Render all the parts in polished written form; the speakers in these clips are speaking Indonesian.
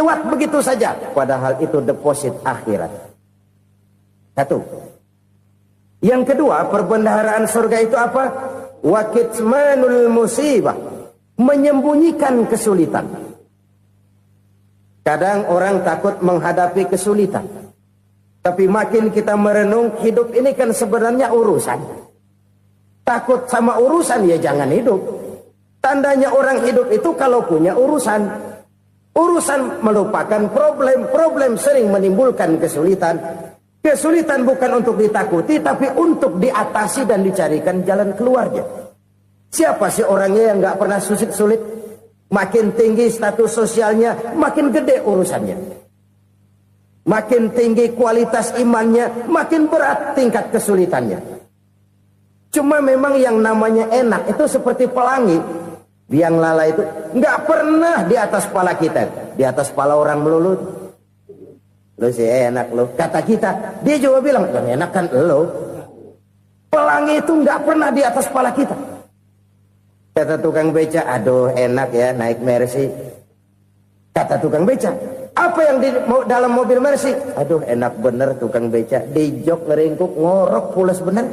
lewat begitu saja. Padahal itu deposit akhirat. Satu. Yang kedua, perbendaharaan surga itu apa? Wa kitmanul musibah, menyembunyikan kesulitan. Kadang orang takut menghadapi kesulitan. Tapi makin kita merenung, hidup ini kan sebenarnya urusan. Takut sama urusan, ya jangan hidup. Tandanya orang hidup itu kalau punya urusan. Urusan melupakan problem. Problem sering menimbulkan kesulitan. Kesulitan bukan untuk ditakuti, tapi untuk diatasi dan dicarikan jalan keluarnya. Siapa sih orangnya yang gak pernah sulit-sulit? Makin tinggi status sosialnya, makin gede urusannya. Makin tinggi kualitas imannya, makin berat tingkat kesulitannya. Cuma memang yang namanya enak itu seperti pelangi. Biang lala itu nggak pernah di atas kepala kita, di atas kepala orang melulu. Lo sih enak lo, kata kita. Dia juga bilang yang enak kan lo. Pelangi itu nggak pernah di atas kepala kita. Kata tukang beca, aduh enak ya naik Mercy. Kata tukang beca, apa yang di dalam mobil Mercy? Aduh enak bener tukang beca, di jok ngeringkuk ngorok pules bener.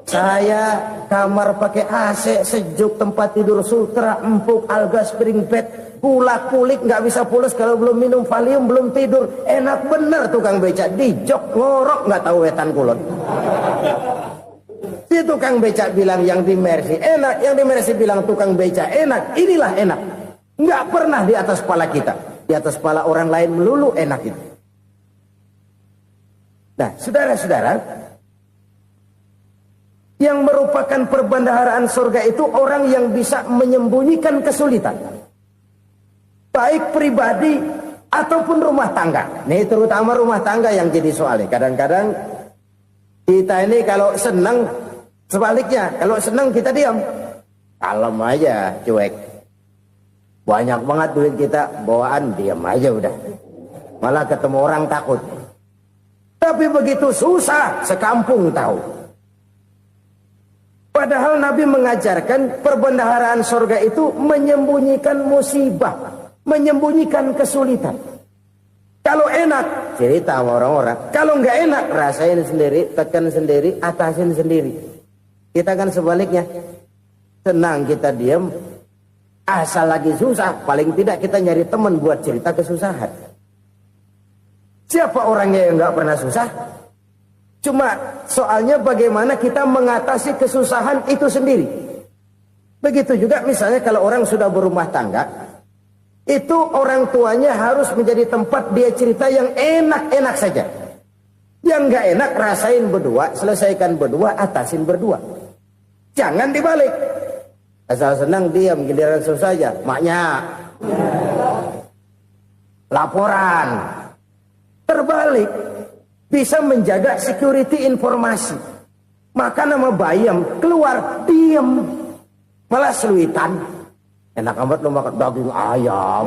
Saya kamar pakai AC sejuk, tempat tidur sutra empuk, alga spring bed, kulak kulik nggak bisa pules kalau belum minum Valium, belum tidur. Enak bener tukang beca, di jok ngorok nggak tahu wetan kulon. Si tukang beca bilang yang di Mercy enak, yang di Mercy bilang tukang beca enak. Inilah enak. Nggak pernah di atas kepala kita. Di atas kepala orang lain melulu enak itu. Nah, saudara-saudara, yang merupakan perbendaharaan surga itu orang yang bisa menyembunyikan kesulitan. Baik pribadi ataupun rumah tangga. Nih terutama rumah tangga yang jadi soalnya. Kadang-kadang kita ini kalau senang, sebaliknya. Kalau senang kita diam. Kalem aja, cuek. Banyak banget duit kita, bawaan diam aja udah. Malah ketemu orang takut. Tapi begitu susah, sekampung tahu. Padahal Nabi mengajarkan perbendaharaan surga itu menyembunyikan musibah, menyembunyikan kesulitan. Kalau enak, cerita sama orang-orang. Kalau nggak enak, rasain sendiri, tekan sendiri, atasin sendiri. Kita kan sebaliknya. Senang kita diam, asal lagi susah, paling tidak kita nyari teman buat cerita kesusahan. Siapa orangnya yang nggak pernah susah? Cuma soalnya bagaimana kita mengatasi kesusahan itu sendiri. Begitu juga misalnya kalau orang sudah berumah tangga, itu orang tuanya harus menjadi tempat dia cerita yang enak-enak saja. Yang nggak enak rasain berdua, selesaikan berdua, atasin berdua. Jangan dibalik. Asal senang diam, giliran susah aja. Maknya laporan. Terbalik. Bisa menjaga security informasi. Maka nama bayam keluar diam, malah seluitan. Enak amat lo makan daging ayam.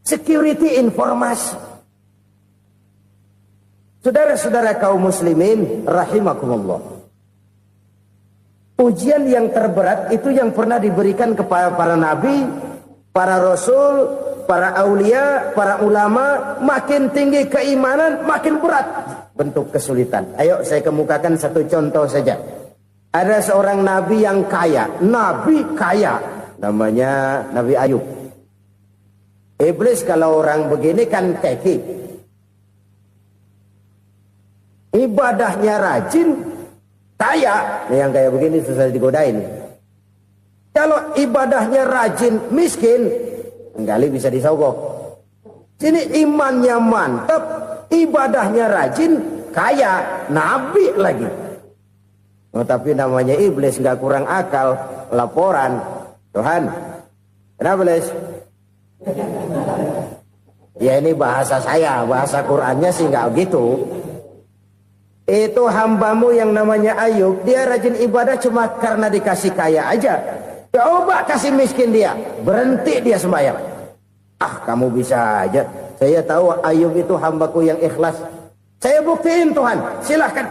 Security informasi. Saudara-saudara kaum muslimin rahimakumullah. Ujian yang terberat itu yang pernah diberikan kepada para nabi, para rasul, para aulia, para ulama. Makin tinggi keimanan, makin berat bentuk kesulitan. Ayo saya kemukakan satu contoh saja. Ada seorang nabi yang kaya. Nabi kaya. Namanya Nabi Ayub. Iblis kalau orang begini kan keki. Ibadahnya rajin, kaya. Yang kayak begini susah digodain. Kalau ibadahnya rajin, miskin, kali bisa disogok. Sini imannya mantap, ibadahnya rajin, kaya, nabi lagi. Oh, tapi namanya iblis nggak kurang akal. Laporan, Tuhan, kenapa iblis? Ya ini bahasa saya, bahasa Qurannya sih nggak gitu. Itu hambamu yang namanya Ayub, dia rajin ibadah cuma karena dikasih kaya aja. Coba kasih miskin dia, berhenti dia sembahyang. Ah, kamu bisa aja. Saya tahu Ayub itu hambaku yang ikhlas. Saya buktiin Tuhan, silahkan.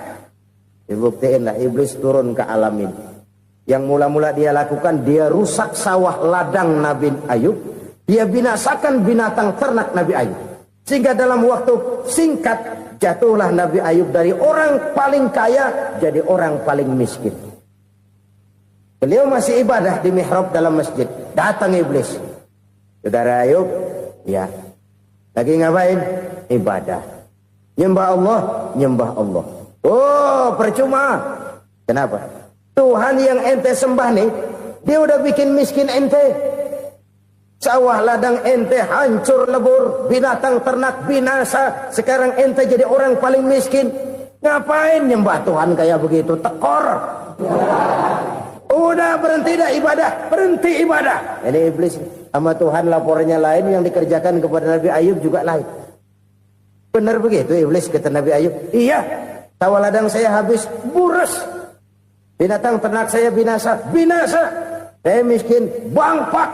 Dibuktiin lah, iblis turun ke alam ini. Yang mula-mula dia lakukan, dia rusak sawah ladang Nabi Ayub. Dia binasakan binatang ternak Nabi Ayub. Sehingga dalam waktu singkat, jatuhlah Nabi Ayub dari orang paling kaya, jadi orang paling miskin. Beliau masih ibadah di mihrab dalam masjid. Datang iblis. Saudara Ayub, ya. Lagi ngapain? Ibadah. Nyembah Allah, nyembah Allah. Oh, percuma. Kenapa? Tuhan yang ente sembah nih, dia udah bikin miskin ente. Sawah ladang ente hancur lebur, binatang ternak binasa. Sekarang ente jadi orang paling miskin. Ngapain nyembah Tuhan kayak begitu? Tekor. Udah berhenti dah ibadah, berhenti ibadah. Ini iblis sama Tuhan laporannya lain, yang dikerjakan kepada Nabi Ayub juga lain. Benar begitu iblis kata Nabi Ayub? Iya, sawah ladang saya habis, buras. Binatang ternak saya binasa, binasa. Saya miskin, bangpak.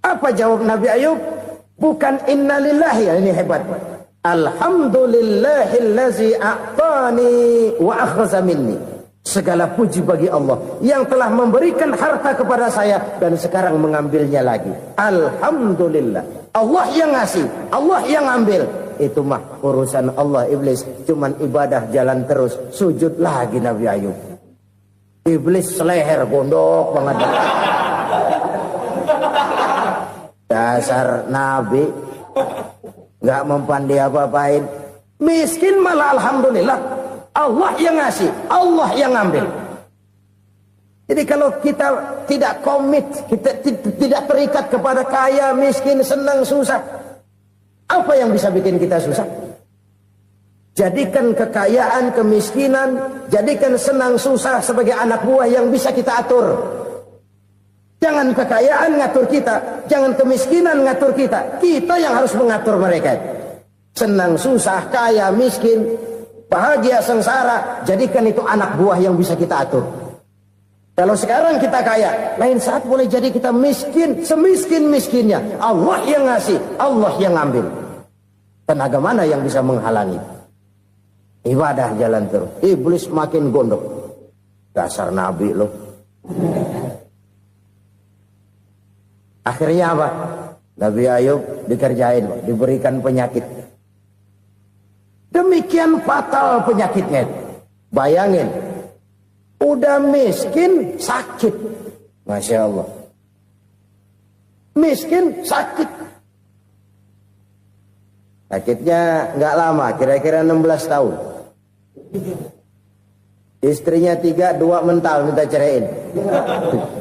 Apa jawab Nabi Ayub? Bukan innalillahi, ini hebat. Alhamdulillahillazi a'tani wa akhza minni. Segala puji bagi Allah yang telah memberikan harta kepada saya dan sekarang mengambilnya lagi. Alhamdulillah. Allah yang ngasih, Allah yang ambil. Itu mah urusan Allah. Iblis cuman ibadah jalan terus, sujud lagi Nabi Ayub. Iblis seleher gondok banget. Dasar Nabi nggak mempan dia apa-apain. Miskin malah alhamdulillah. Allah yang ngasih, Allah yang ambil. Jadi kalau kita tidak komit, kita tidak terikat kepada kaya, miskin, senang, susah, apa yang bisa bikin kita susah? Jadikan kekayaan, kemiskinan, jadikan senang, susah sebagai anak buah yang bisa kita atur. Jangan kekayaan ngatur kita, jangan kemiskinan ngatur kita. Kita yang harus mengatur mereka. Senang, susah, kaya, miskin, bahagia, sengsara, jadikan itu anak buah yang bisa kita atur. Kalau sekarang kita kaya, lain saat boleh jadi kita miskin, semiskin-miskinnya. Allah yang ngasih, Allah yang ambil. Tenaga mana yang bisa menghalangi? Ibadah jalan terus. Iblis makin gondok. Dasar Nabi loh. Akhirnya apa? Nabi Ayub dikerjain, diberikan penyakit. Demikian fatal penyakitnya. Bayangin, udah miskin sakit. Masya Allah. Miskin sakit. Sakitnya nggak lama, kira-kira 16 tahun. Istrinya 3, 2 mental minta ceraiin.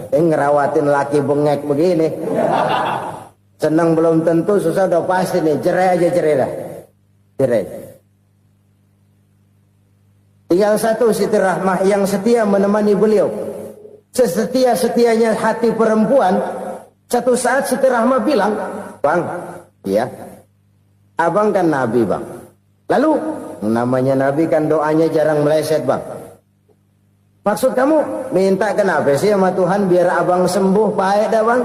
Ngerawatin laki bengek begini. Senang belum tentu, susah udah pasti nih. Cerai aja, cerai dah. Cerai. Tinggal satu Siti Rahmah yang setia menemani beliau. Sesetia-setianya hati perempuan. Satu saat Siti Rahmah bilang, "Bang, ya, abang kan Nabi, Bang. Lalu, namanya Nabi kan doanya jarang meleset, Bang. Maksud kamu minta kenapa sih sama Tuhan biar abang sembuh, baik dah, Bang?"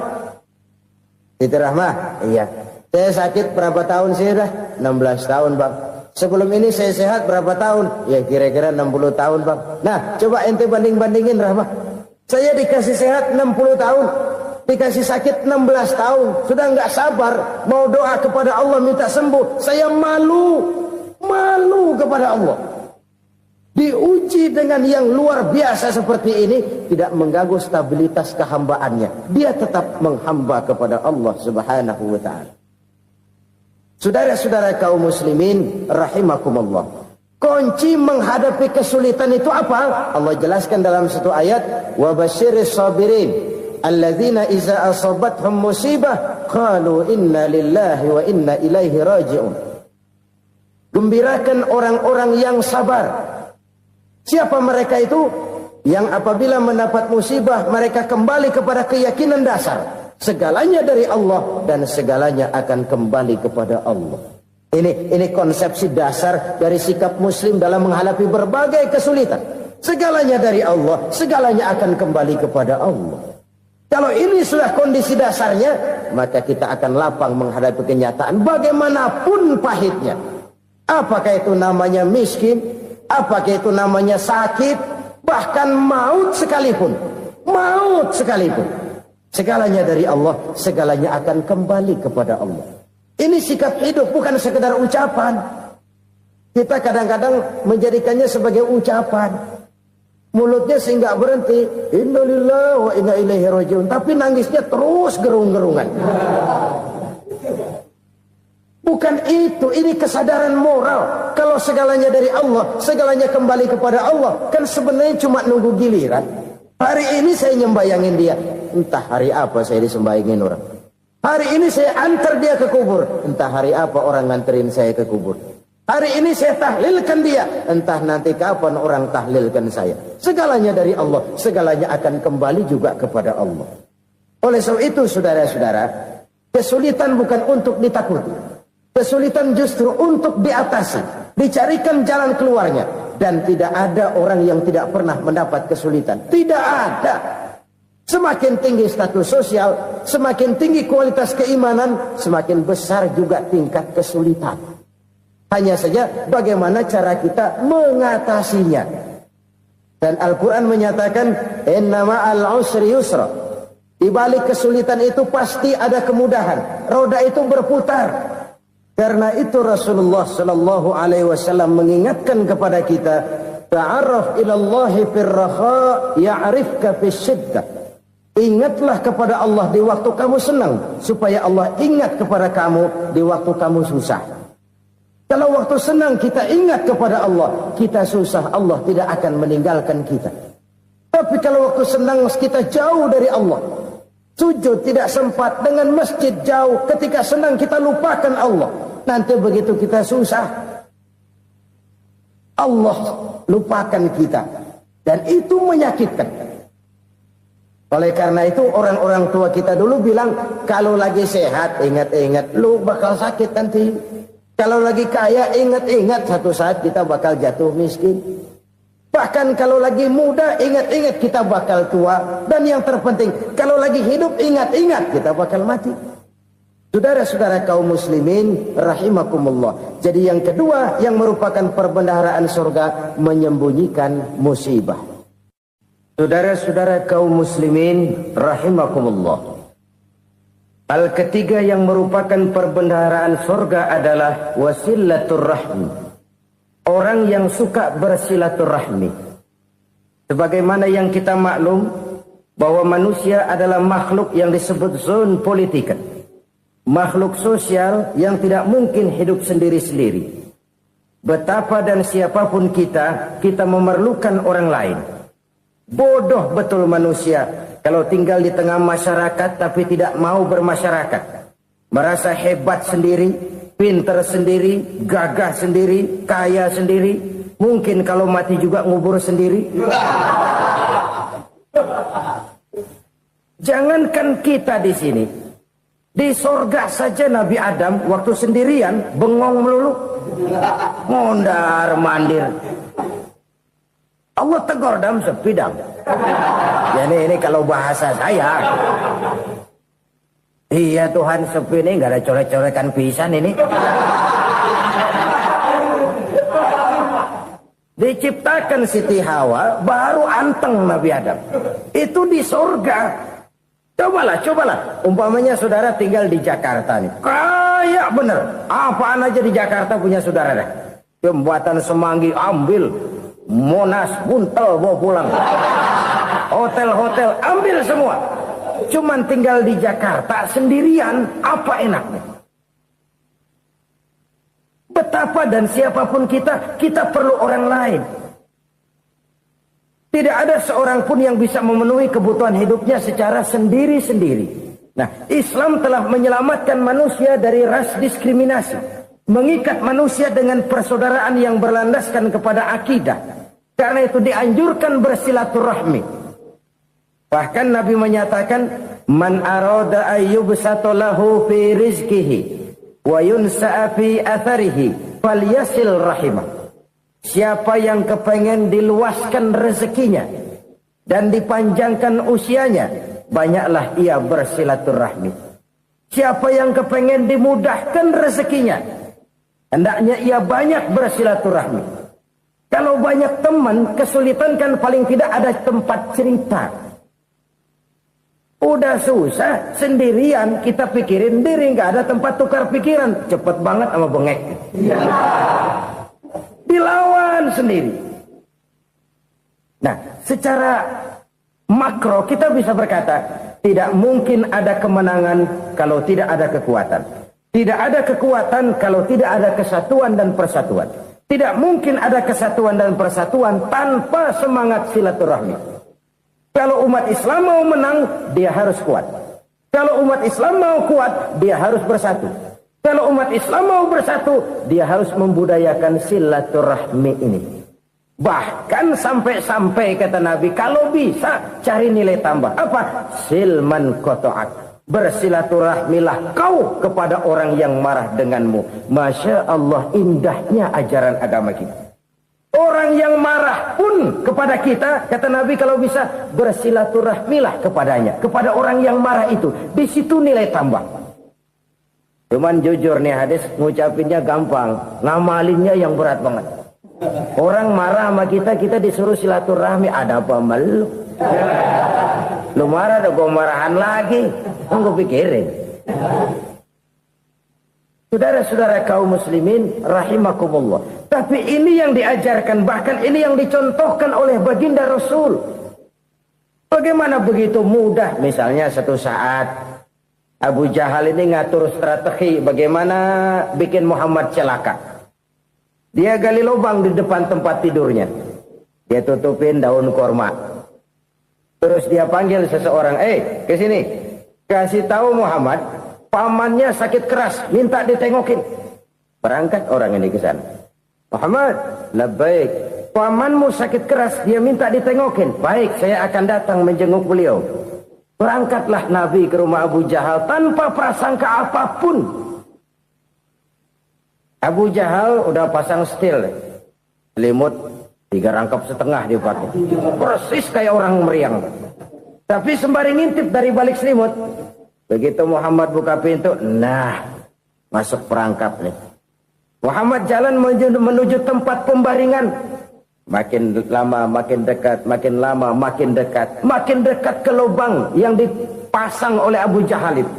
Siti Rahmah, "Iya. Saya sakit berapa tahun sih dah? 16 tahun, Bang. Sebelum ini saya sehat berapa tahun? Ya kira-kira 60 tahun, Bang. Nah, coba ente banding-bandingin, Rahmah. Saya dikasih sehat 60 tahun, dikasih sakit 16 tahun. Sudah nggak sabar mau doa kepada Allah minta sembuh. Saya malu kepada Allah. Diuji dengan yang luar biasa seperti ini, tidak mengganggu stabilitas kehambaannya. Dia tetap menghamba kepada Allah Subhanahu wa ta'ala. Saudara-saudara kaum muslimin rahimakumullah. Kunci menghadapi kesulitan itu apa? Allah jelaskan dalam satu ayat, "Wa basyiris sabirin alladzina idza asabathum musibah qalu inna lillahi wa inna ilaihi raji'un." Gembirakan orang-orang yang sabar. Siapa mereka itu? Yang apabila mendapat musibah mereka kembali kepada keyakinan dasar. Segalanya dari Allah dan segalanya akan kembali kepada Allah. Ini konsepsi dasar dari sikap muslim dalam menghadapi berbagai kesulitan. Segalanya dari Allah, segalanya akan kembali kepada Allah. Kalau ini sudah kondisi dasarnya, maka kita akan lapang menghadapi kenyataan bagaimanapun pahitnya. Apakah itu namanya miskin? Apakah itu namanya sakit? Bahkan maut sekalipun, segalanya dari Allah, segalanya akan kembali kepada Allah. Ini sikap hidup, bukan sekedar ucapan. Kita kadang-kadang menjadikannya sebagai ucapan. Mulutnya sehingga berhenti, innalillahi wa inna ilaihi rajiun, tapi nangisnya terus gerung-gerungan. Bukan itu, ini kesadaran moral. Kalau segalanya dari Allah, segalanya kembali kepada Allah, kan sebenarnya cuma nunggu giliran. Hari ini saya nyembayangin dia, entah hari apa saya disembayangin orang. Hari ini saya antar dia ke kubur, entah hari apa orang nganterin saya ke kubur. Hari ini saya tahlilkan dia, entah nanti kapan orang tahlilkan saya. Segalanya dari Allah, segalanya akan kembali juga kepada Allah. Oleh sebab itu saudara-saudara, kesulitan bukan untuk ditakuti. Kesulitan justru untuk diatasi, dicarikan jalan keluarnya. Dan tidak ada orang yang tidak pernah mendapat kesulitan. Tidak ada. Semakin tinggi status sosial, semakin tinggi kualitas keimanan, semakin besar juga tingkat kesulitan. Hanya saja bagaimana cara kita mengatasinya. Dan Al-Quran menyatakan, inna ma'al usri yusra. Di balik kesulitan itu pasti ada kemudahan. Roda itu berputar. Karena itu Rasulullah sallallahu alaihi wasallam mengingatkan kepada kita, ta'arraf ilallahi firraha ya'rifka fisyiddah. Ingatlah kepada Allah di waktu kamu senang, supaya Allah ingat kepada kamu di waktu kamu susah. Kalau waktu senang kita ingat kepada Allah, kita susah, Allah tidak akan meninggalkan kita. Tapi kalau waktu senang kita jauh dari Allah, sujud tidak sempat, dengan masjid jauh, ketika senang kita lupakan Allah. Nanti begitu kita susah, Allah lupakan kita. Dan itu menyakitkan. Oleh karena itu orang-orang tua kita dulu bilang, kalau lagi sehat ingat-ingat lu bakal sakit nanti. Kalau lagi kaya ingat-ingat satu saat kita bakal jatuh miskin. Bahkan kalau lagi muda ingat-ingat kita bakal tua. Dan yang terpenting kalau lagi hidup ingat-ingat kita bakal mati. Saudara-saudara kaum muslimin rahimakumullah. Jadi yang kedua yang merupakan perbendaharaan surga, menyembunyikan musibah. Saudara-saudara kaum muslimin rahimakumullah. Hal ketiga yang merupakan perbendaharaan surga adalah wasilaturrahmi. Orang yang suka bersilaturahmi. Sebagaimana yang kita maklum bahwa manusia adalah makhluk yang disebut zoon politika. Makhluk sosial yang tidak mungkin hidup sendiri-sendiri. Betapa dan siapapun kita memerlukan orang lain. Bodoh betul manusia kalau tinggal di tengah masyarakat tapi tidak mau bermasyarakat. Merasa hebat sendiri, pintar sendiri, gagah sendiri, kaya sendiri. Mungkin kalau mati juga ngubur sendiri. Jangankan kita di sini, di sorga saja Nabi Adam waktu sendirian bengong melulu, mondar mandir. Allah tegur dalam sepidang. Jadi ini kalau bahasa saya, iya Tuhan sepi ini nggak ada coret-corekan pisan ini. Diciptakan Siti Hawa baru anteng Nabi Adam. Itu di sorga. Cobalah. Umpamanya saudara tinggal di Jakarta nih. Kayak bener. Apaan aja di Jakarta punya saudara dah. Jembatan Semanggi ambil. Monas, Buntel bawa pulang. Hotel-hotel ambil semua. Cuman tinggal di Jakarta sendirian, apa enaknya? Betapa dan siapapun kita perlu orang lain. Tidak ada seorang pun yang bisa memenuhi kebutuhan hidupnya secara sendiri-sendiri. Nah, Islam telah menyelamatkan manusia dari ras diskriminasi. Mengikat manusia dengan persaudaraan yang berlandaskan kepada akidah. Karena itu dianjurkan bersilaturahmi. Bahkan Nabi menyatakan, man arada ayyubsata lahu fi rizqihi wa yunsa'a fi atharihi falyasil rahimah. Siapa yang kepengen diluaskan rezekinya dan dipanjangkan usianya, banyaklah ia bersilaturahmi. Siapa yang kepengen dimudahkan rezekinya, hendaknya ia banyak bersilaturahmi. Kalau banyak teman, kesulitan kan paling tidak ada tempat cerita. Udah susah, sendirian kita pikirin diri, nggak ada tempat tukar pikiran. Cepet banget sama bengek. Dilawan sendiri. Nah, secara makro kita bisa berkata, tidak mungkin ada kemenangan kalau tidak ada kekuatan. Tidak ada kekuatan kalau tidak ada kesatuan dan persatuan. Tidak mungkin ada kesatuan dan persatuan tanpa semangat silaturahmi. Kalau umat Islam mau menang, dia harus kuat. Kalau umat Islam mau kuat, dia harus bersatu. Kalau umat Islam mau bersatu, dia harus membudayakan silaturahmi ini. Bahkan sampai-sampai kata Nabi, kalau bisa cari nilai tambah. Apa? Silman koto'ak. Bersilaturahmilah kau kepada orang yang marah denganmu. Masya Allah, indahnya ajaran agama kita. Orang yang marah pun kepada kita, kata Nabi, kalau bisa bersilaturahmilah kepadanya, kepada orang yang marah itu. Di situ nilai tambah. Cuman jujur nih hadis, ngucapinnya gampang, ngamalinnya yang berat banget. Orang marah sama kita, kita disuruh silaturahmi, ada apa malu? Lu marah, ada gue marahan lagi. Gue pikirin. Saudara-saudara kaum muslimin rahimakumullah. Tapi ini yang diajarkan, bahkan ini yang dicontohkan oleh baginda Rasul. Bagaimana begitu mudah? Misalnya satu saat Abu Jahal ini ngatur strategi bagaimana bikin Muhammad celaka. Dia gali lubang di depan tempat tidurnya. Dia tutupin daun korma. Terus dia panggil seseorang, ke sini. Kasih tahu Muhammad, pamannya sakit keras, minta ditengokin. Berangkat orang ini ke sana. Muhammad, labbaik. Pamanmu sakit keras, dia minta ditengokin. Baik, saya akan datang menjenguk beliau. Berangkatlah Nabi ke rumah Abu Jahal tanpa prasangka apapun. Abu Jahal udah pasang setil, selimut 3 rangkap setengah dipakai. Persis kayak orang meriang. Tapi sembari ngintip dari balik selimut. Begitu Muhammad buka pintu, nah, masuk perangkap nih. Muhammad jalan menuju tempat pembaringan. Makin lama makin dekat, makin lama makin dekat. Makin dekat ke lubang yang dipasang oleh Abu Jahal itu.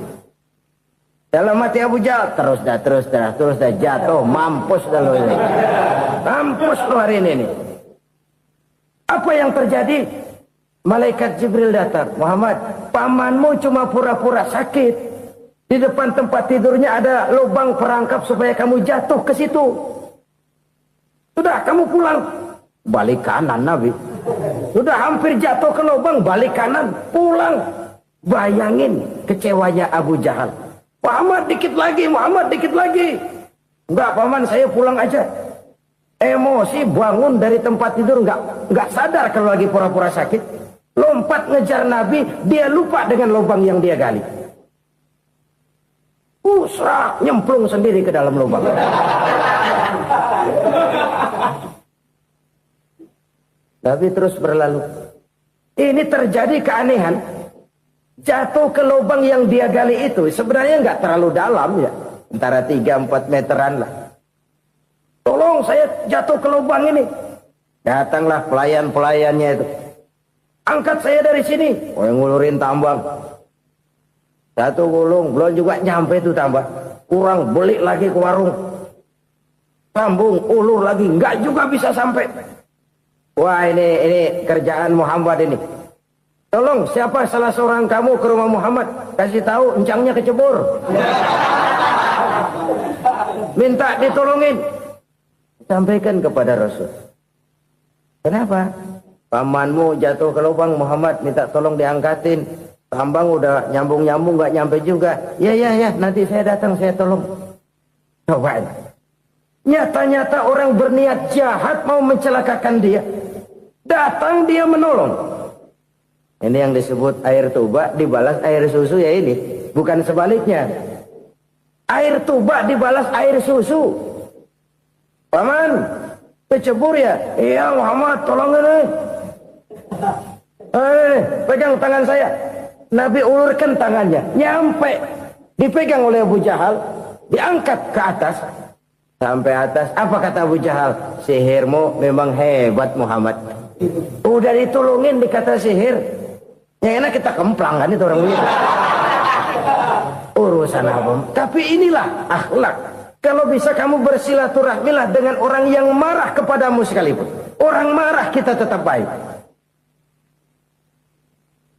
Dalam hati Abu Jahal, terus dah jatuh, mampus dah lo ini. Mampus lo hari ini nih. Apa yang terjadi? Malaikat Jibril datang. Muhammad, pamanmu cuma pura-pura sakit. Di depan tempat tidurnya ada lubang perangkap supaya kamu jatuh ke situ. Sudah, kamu pulang. Balik kanan Nabi. Sudah hampir jatuh ke lubang, balik kanan, pulang. Bayangin kecewanya Abu Jahal. Muhammad dikit lagi, Muhammad dikit lagi. Enggak, paman, saya pulang aja. Emosi bangun dari tempat tidur, enggak sadar kalau lagi pura-pura sakit. Lompat ngejar Nabi, dia lupa dengan lubang yang dia gali. Serak, nyemplung sendiri ke dalam lubang. Nabi terus berlalu. Ini terjadi keanehan. Jatuh ke lubang yang dia gali itu sebenarnya nggak terlalu dalam ya, antara 3-4 meteran lah. Tolong, saya jatuh ke lubang ini. Datanglah pelayan-pelayannya itu. Angkat saya dari sini. Oh, yang ngulurin tambang. Satu gulung, belum juga nyampe itu tambang. Kurang, beli lagi ke warung. Sambung, ulur lagi, nggak juga bisa sampai. Wah, ini kerjaan Muhammad ini. Tolong, siapa salah seorang kamu ke rumah Muhammad? Kasih tahu, encangnya kecebur. Minta ditolongin. Sampaikan kepada Rasul. Kenapa? Pamanmu jatuh ke lubang, Muhammad minta tolong diangkatin. Tambang udah nyambung-nyambung, nggak nyampe juga. Ya, nanti saya datang, saya tolong. Coba. Nyata-nyata orang berniat jahat mau mencelakakan dia. Datang dia menolong. Ini yang disebut air tuba dibalas air susu ya ini. Bukan sebaliknya. Air tuba dibalas air susu. Paman, kecebur ya? Iya Muhammad, tolong ini. Pegang tangan saya. Nabi ulurkan tangannya. Nyampe. Dipegang oleh Abu Jahal. Diangkat ke atas. Sampai atas, apa kata Abu Jahal? Sihirmu memang hebat Muhammad. Udah ditolongin dikata sihir. Yang enak kita kemplang kan itu orang begitu. Urusan apa? Tapi inilah akhlak. Kalau bisa kamu bersilaturahmilah dengan orang yang marah kepadamu sekalipun. Orang marah kita tetap baik.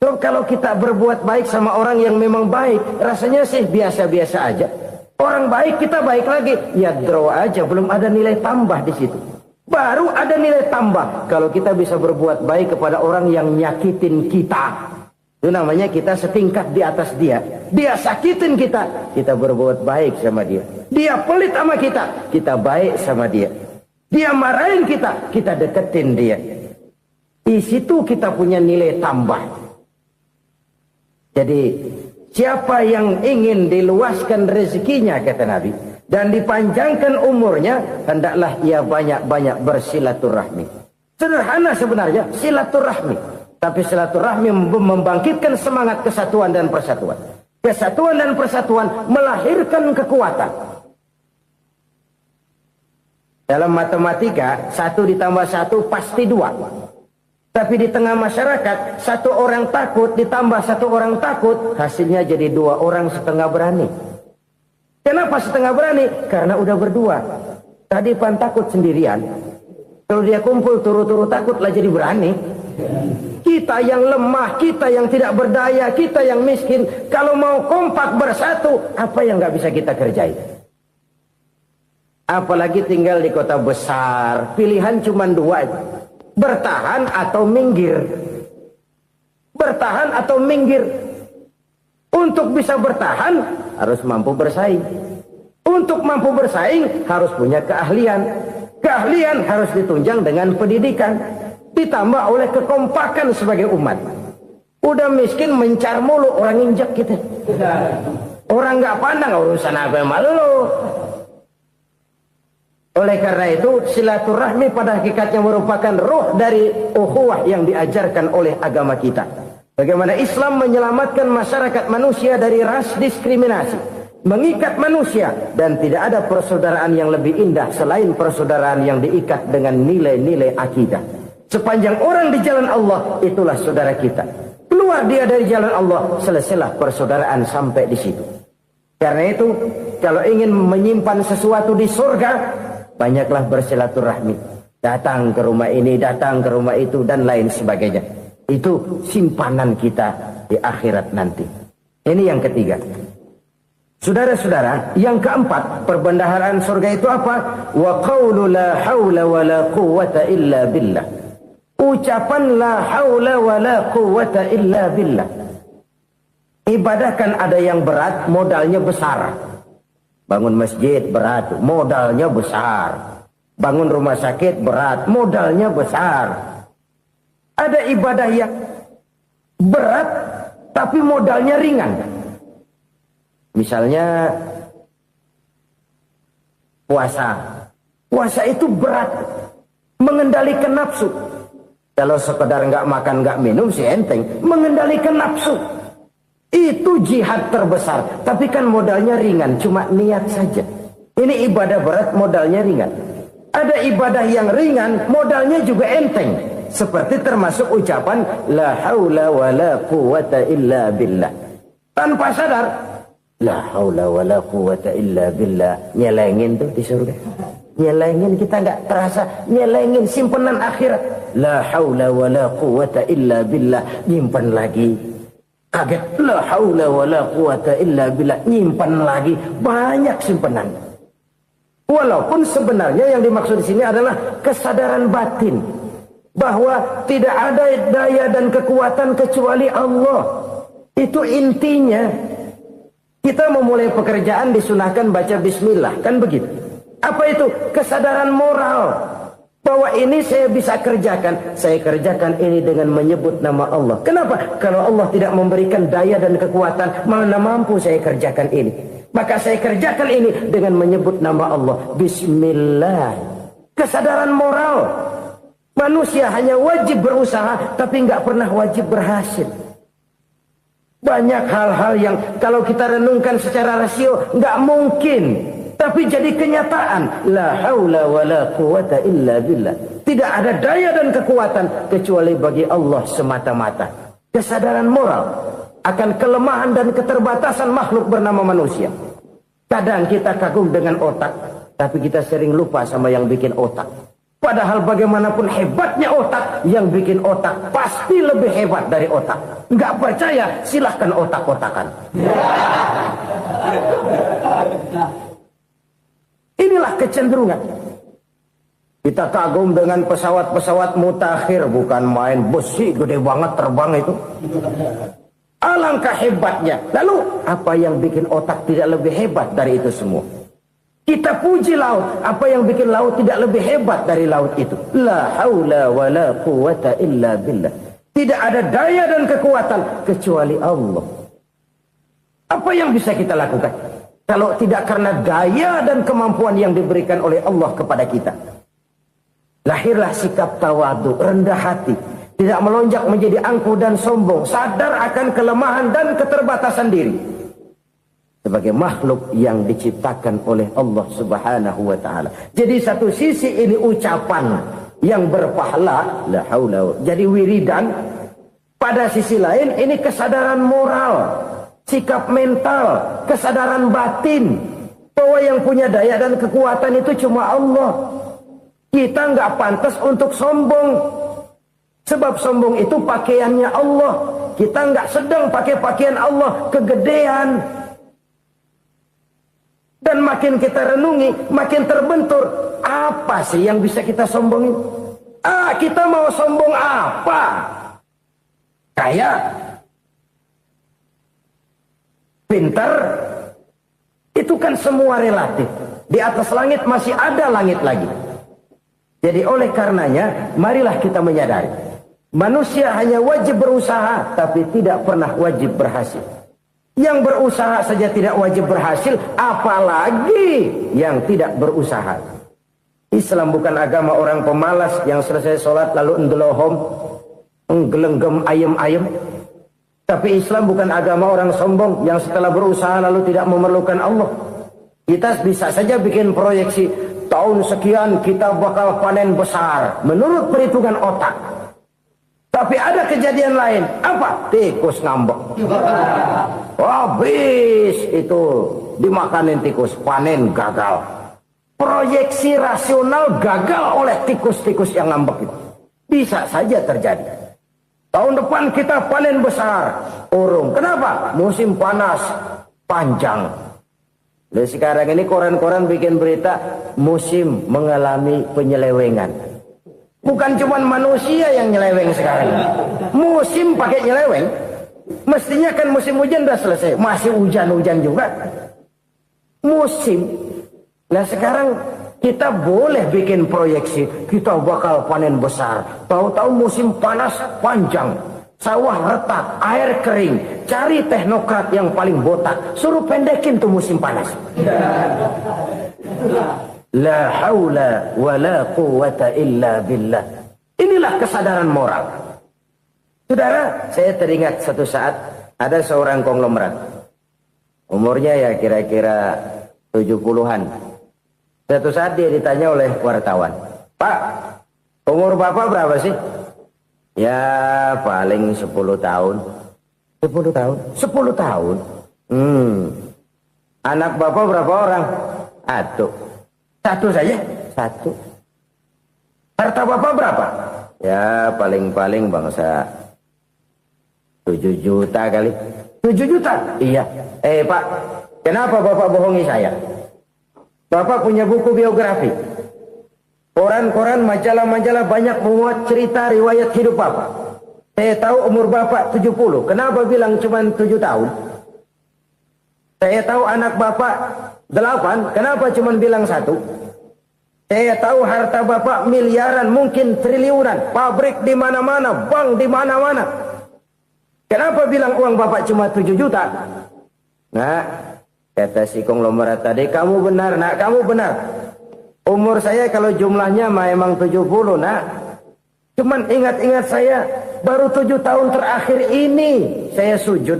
So, kalau kita berbuat baik sama orang yang memang baik, rasanya sih biasa-biasa aja. Orang baik kita baik lagi, ya draw aja, belum ada nilai tambah di situ. Baru ada nilai tambah kalau kita bisa berbuat baik kepada orang yang nyakitin kita. Itu namanya kita setingkat di atas dia. Dia sakitin kita, kita berbuat baik sama dia. Dia pelit sama kita, kita baik sama dia. Dia marahin kita, kita deketin dia. Di situ kita punya nilai tambah. Jadi siapa yang ingin diluaskan rezekinya, kata Nabi, dan dipanjangkan umurnya, hendaklah ia banyak-banyak bersilaturahmi. Sederhana sebenarnya silaturahmi, tapi silaturahmi membangkitkan semangat kesatuan dan persatuan. Kesatuan dan persatuan melahirkan kekuatan. Dalam matematika 1 ditambah 1 pasti 2. Tapi di tengah masyarakat, 1 orang takut ditambah 1 orang takut, hasilnya jadi 2 orang setengah berani. Kenapa setengah berani? Karena udah berdua. Tadi pan takut sendirian. Kalau dia kumpul turu-turu takutlah jadi berani. Kita yang lemah, kita yang tidak berdaya, kita yang miskin, kalau mau kompak bersatu, apa yang nggak bisa kita kerjain? Apalagi tinggal di kota besar, pilihan cuma 2. Bertahan atau minggir. Bertahan atau minggir. Untuk bisa bertahan harus mampu bersaing. Untuk mampu bersaing harus punya keahlian. Keahlian harus ditunjang dengan pendidikan, ditambah oleh kekompakan sebagai umat. Udah miskin mencar mulu, orang injak kita. Orang nggak pandang urusan apa malu. Oleh karena itu, silaturahmi pada hakikatnya merupakan roh dari ukhuwah yang diajarkan oleh agama kita. Bagaimana Islam menyelamatkan masyarakat manusia dari ras diskriminasi, mengikat manusia, dan tidak ada persaudaraan yang lebih indah selain persaudaraan yang diikat dengan nilai-nilai akidah. Sepanjang orang di jalan Allah, itulah saudara kita. Keluar dia dari jalan Allah, selesailah persaudaraan sampai di situ. Karena itu, kalau ingin menyimpan sesuatu di surga, banyaklah bersilaturahmi. Datang ke rumah ini, datang ke rumah itu, dan lain sebagainya. Itu simpanan kita di akhirat nanti. Ini yang ketiga. Saudara-saudara, yang keempat, perbendaharaan surga itu apa? Wa qawlu la hawla wa la quwwata illa billah. Ucapan la hawla wa la quwwata illa billah. Ibadah kan ada yang berat, modalnya besar. Bangun masjid berat, modalnya besar. Bangun rumah sakit berat, modalnya besar. Ada ibadah yang berat, tapi modalnya ringan. Misalnya puasa. Puasa itu berat, mengendalikan nafsu. Kalau sekedar nggak makan nggak minum sih enteng, mengendalikan nafsu. Itu jihad terbesar, tapi kan modalnya ringan, cuma niat saja. Ini ibadah berat, modalnya ringan. Ada ibadah yang ringan, modalnya juga enteng. Seperti termasuk ucapan la haula wa la quwwata illa billah. Tanpa sadar, la haula wa la quwwata illa billah. Nyelengin tuh di surga. Nyelengin, kita nggak terasa, nyelengin simpenan akhirat. La haula wa la quwwata illa billah. Nyimpan lagi. Kaget, la haula wa la quwwata illa billah, nyimpan lagi, banyak simpanan. Walaupun sebenarnya yang dimaksud di sini adalah kesadaran batin bahwa tidak ada daya dan kekuatan kecuali Allah. Itu intinya. Kita memulai pekerjaan disunahkan baca bismillah, kan begitu. Apa itu? Kesadaran moral. Bahwa ini saya bisa kerjakan. Saya kerjakan ini dengan menyebut nama Allah. Kenapa? Kalau Allah tidak memberikan daya dan kekuatan, mana mampu saya kerjakan ini. Maka saya kerjakan ini dengan menyebut nama Allah. Bismillah. Kesadaran moral. Manusia hanya wajib berusaha, tapi nggak pernah wajib berhasil. Banyak hal-hal yang kalau kita renungkan secara rasio, nggak mungkin Tapi jadi kenyataan. La haula wa la quwata illa billah. Tidak ada daya dan kekuatan kecuali bagi Allah semata-mata. Kesadaran moral akan kelemahan dan keterbatasan makhluk bernama manusia. Kadang kita kagum dengan otak, tapi kita sering lupa sama yang bikin otak. Padahal bagaimanapun hebatnya otak, yang bikin otak pasti lebih hebat dari otak. Nggak percaya, silahkan otak-otakan. Inilah kecenderungan. Kita kagum dengan pesawat-pesawat mutakhir, bukan main besi gede banget terbang itu. Alangkah hebatnya. Lalu apa yang bikin otak tidak lebih hebat dari itu semua? Kita puji laut. Apa yang bikin laut tidak lebih hebat dari laut itu? La haula wa la quwata illa billah. Tidak ada daya dan kekuatan kecuali Allah. Apa yang bisa kita lakukan kalau tidak karena daya dan kemampuan yang diberikan oleh Allah kepada kita? Lahirlah sikap tawadu, rendah hati, tidak melonjak menjadi angkuh dan sombong, sadar akan kelemahan dan keterbatasan diri. Sebagai makhluk yang diciptakan oleh Allah Subhanahu wa ta'ala. Jadi satu sisi ini ucapan yang berpahala, la haula, jadi wiridan. Pada sisi lain ini kesadaran moral, sikap mental, kesadaran batin, bahwa yang punya daya dan kekuatan itu cuma Allah. Kita nggak pantas untuk sombong, sebab sombong itu pakaiannya Allah. Kita nggak sedang pakai pakaian Allah, kegedean. Dan makin kita renungi, makin terbentur. Apa sih yang bisa kita sombongin? Kita mau sombong apa? Kaya? Pintar? Itu kan semua relatif. Di atas langit masih ada langit lagi. Jadi oleh karenanya, marilah kita menyadari. Manusia hanya wajib berusaha, tapi tidak pernah wajib berhasil. Yang berusaha saja tidak wajib berhasil, apalagi yang tidak berusaha. Islam bukan agama orang pemalas yang selesai sholat lalu endelohom, nggelenggem ayem-ayem. Tapi Islam bukan agama orang sombong yang setelah berusaha lalu tidak memerlukan Allah. Kita bisa saja bikin proyeksi, tahun sekian kita bakal panen besar menurut perhitungan otak. Tapi ada kejadian lain. Apa? Tikus ngambek. Habis itu dimakanin tikus, panen gagal. Proyeksi rasional gagal oleh tikus-tikus yang ngambek itu. Bisa saja terjadi. Tahun depan kita panen besar, urung. Kenapa? Musim panas panjang. Dan sekarang ini koran-koran bikin berita musim mengalami penyelewengan. Bukan cuma manusia yang nyeleweng sekarang. Musim pakai nyeleweng. Mestinya kan musim hujan udah selesai. Masih hujan-hujan juga. Musim. Nah sekarang kita boleh bikin proyeksi. Kita bakal panen besar. Tahu-tahu musim panas panjang. Sawah retak, air kering. Cari teknokrat yang paling botak. Suruh pendekin tuh musim panas. La haula wa la quwata illa billah. Inilah kesadaran moral. Saudara, saya teringat satu saat ada seorang konglomerat. Umurnya ya kira-kira 70-an. Satu saat dia ditanya oleh wartawan, "Pak, umur Bapak berapa sih?" "Ya paling 10 tahun." 10 tahun? 10 tahun? Anak Bapak berapa orang? Satu saja? Satu. Harta Bapak berapa? Ya paling-paling bangsa 7 juta kali. 7 juta? Iya. Pak, kenapa Bapak bohongi saya? Bapak punya buku biografi. Koran-koran, majalah-majalah banyak memuat cerita riwayat hidup Bapak. Saya tahu umur Bapak 70. Kenapa bilang cuma 7 tahun? Saya tahu anak Bapak 8. Kenapa cuma bilang 1? Saya tahu harta Bapak miliaran, mungkin triliunan. Pabrik di mana-mana, bank di mana-mana. Kenapa bilang uang Bapak cuma 7 juta? Nah, kata si konglomerat tadi, "Kamu benar, nak, kamu benar. Umur saya kalau jumlahnya memang 70, nak. Cuman ingat-ingat saya, baru 7 tahun terakhir ini saya sujud.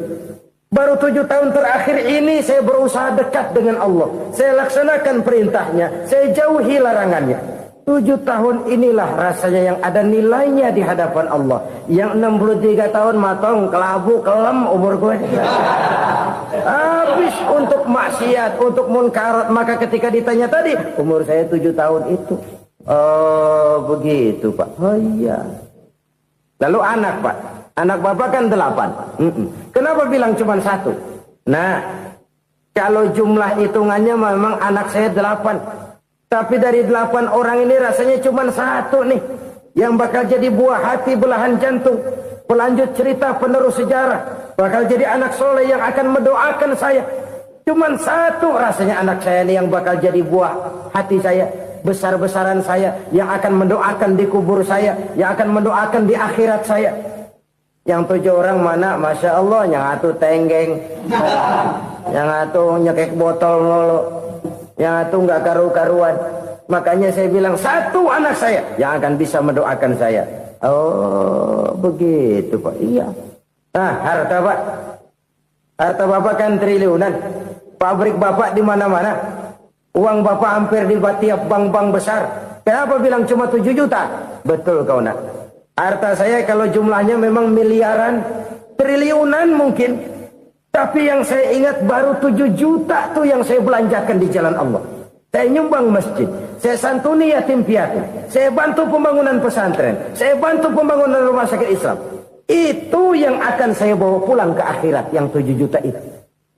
Baru 7 tahun terakhir ini saya berusaha dekat dengan Allah. Saya laksanakan perintahnya, saya jauhi larangannya. 7 tahun inilah rasanya yang ada nilainya di hadapan Allah. Yang 63 tahun matong, kelabu, kelem umur gue. Habis untuk maksiat, untuk munkarat. Maka ketika ditanya tadi, umur saya 7 tahun itu. Oh begitu Pak. Oh iya. Lalu anak Pak. Anak bapak kan 8. Kenapa bilang cuma 1? Nah, kalau jumlah hitungannya memang anak saya 8. Tapi dari 8 orang ini rasanya cuma 1 nih. Yang bakal jadi buah hati, belahan jantung. Pelanjut cerita, penerus sejarah. Bakal jadi anak soleh yang akan mendoakan saya. Cuma 1 rasanya anak saya ini yang bakal jadi buah hati saya. Besar-besaran saya. Yang akan mendoakan di kubur saya. Yang akan mendoakan di akhirat saya. Yang 7 orang mana, Masya Allah, yang satu tenggeng, yang satu nyekek botol mulu, yang satu nggak karu-karuan. Makanya saya bilang 1 anak saya yang akan bisa mendoakan saya. Oh begitu Pak. Iya. Nah harta Pak, harta Bapak kan triliunan. Pabrik Bapak di mana-mana. Uang Bapak hampir di tiap bank-bank besar. Kenapa bilang cuma 7 juta? Betul kau nak. Harta saya kalau jumlahnya memang miliaran, triliunan mungkin. Tapi yang saya ingat baru 7 juta tuh yang saya belanjakan di jalan Allah. Saya nyumbang masjid, saya santuni yatim piatu, saya bantu pembangunan pesantren, saya bantu pembangunan rumah sakit Islam. Itu yang akan saya bawa pulang ke akhirat, yang 7 juta itu.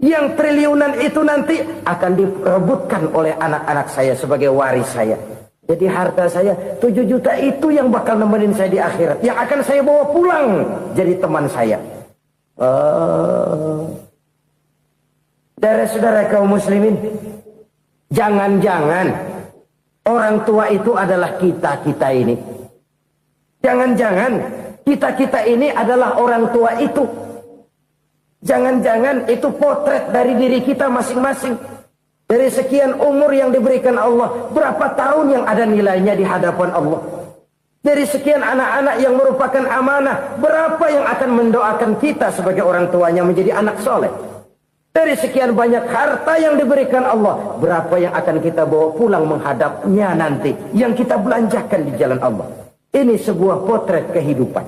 Yang triliunan itu nanti akan diperebutkan oleh anak-anak saya sebagai waris saya. Jadi harta saya 7 juta itu yang bakal nemenin saya di akhirat. Yang akan saya bawa pulang jadi teman saya. Saudara-saudara kaum muslimin, jangan-jangan orang tua itu adalah kita-kita ini. Jangan-jangan kita-kita ini adalah orang tua itu. Jangan-jangan itu potret dari diri kita masing-masing. Dari sekian umur yang diberikan Allah, berapa tahun yang ada nilainya di hadapan Allah? Dari sekian anak-anak yang merupakan amanah, berapa yang akan mendoakan kita sebagai orang tuanya menjadi anak soleh? Dari sekian banyak harta yang diberikan Allah, berapa yang akan kita bawa pulang menghadapnya nanti, yang kita belanjakan di jalan Allah? Ini sebuah potret kehidupan.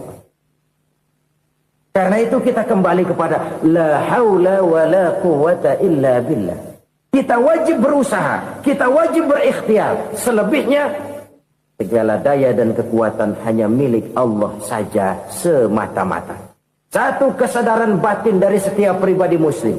Karena itu kita kembali kepada la haula wa la quwata illa billah. Kita wajib berusaha, kita wajib berikhtiar. Selebihnya, segala daya dan kekuatan hanya milik Allah saja semata-mata. Satu kesadaran batin dari setiap pribadi muslim.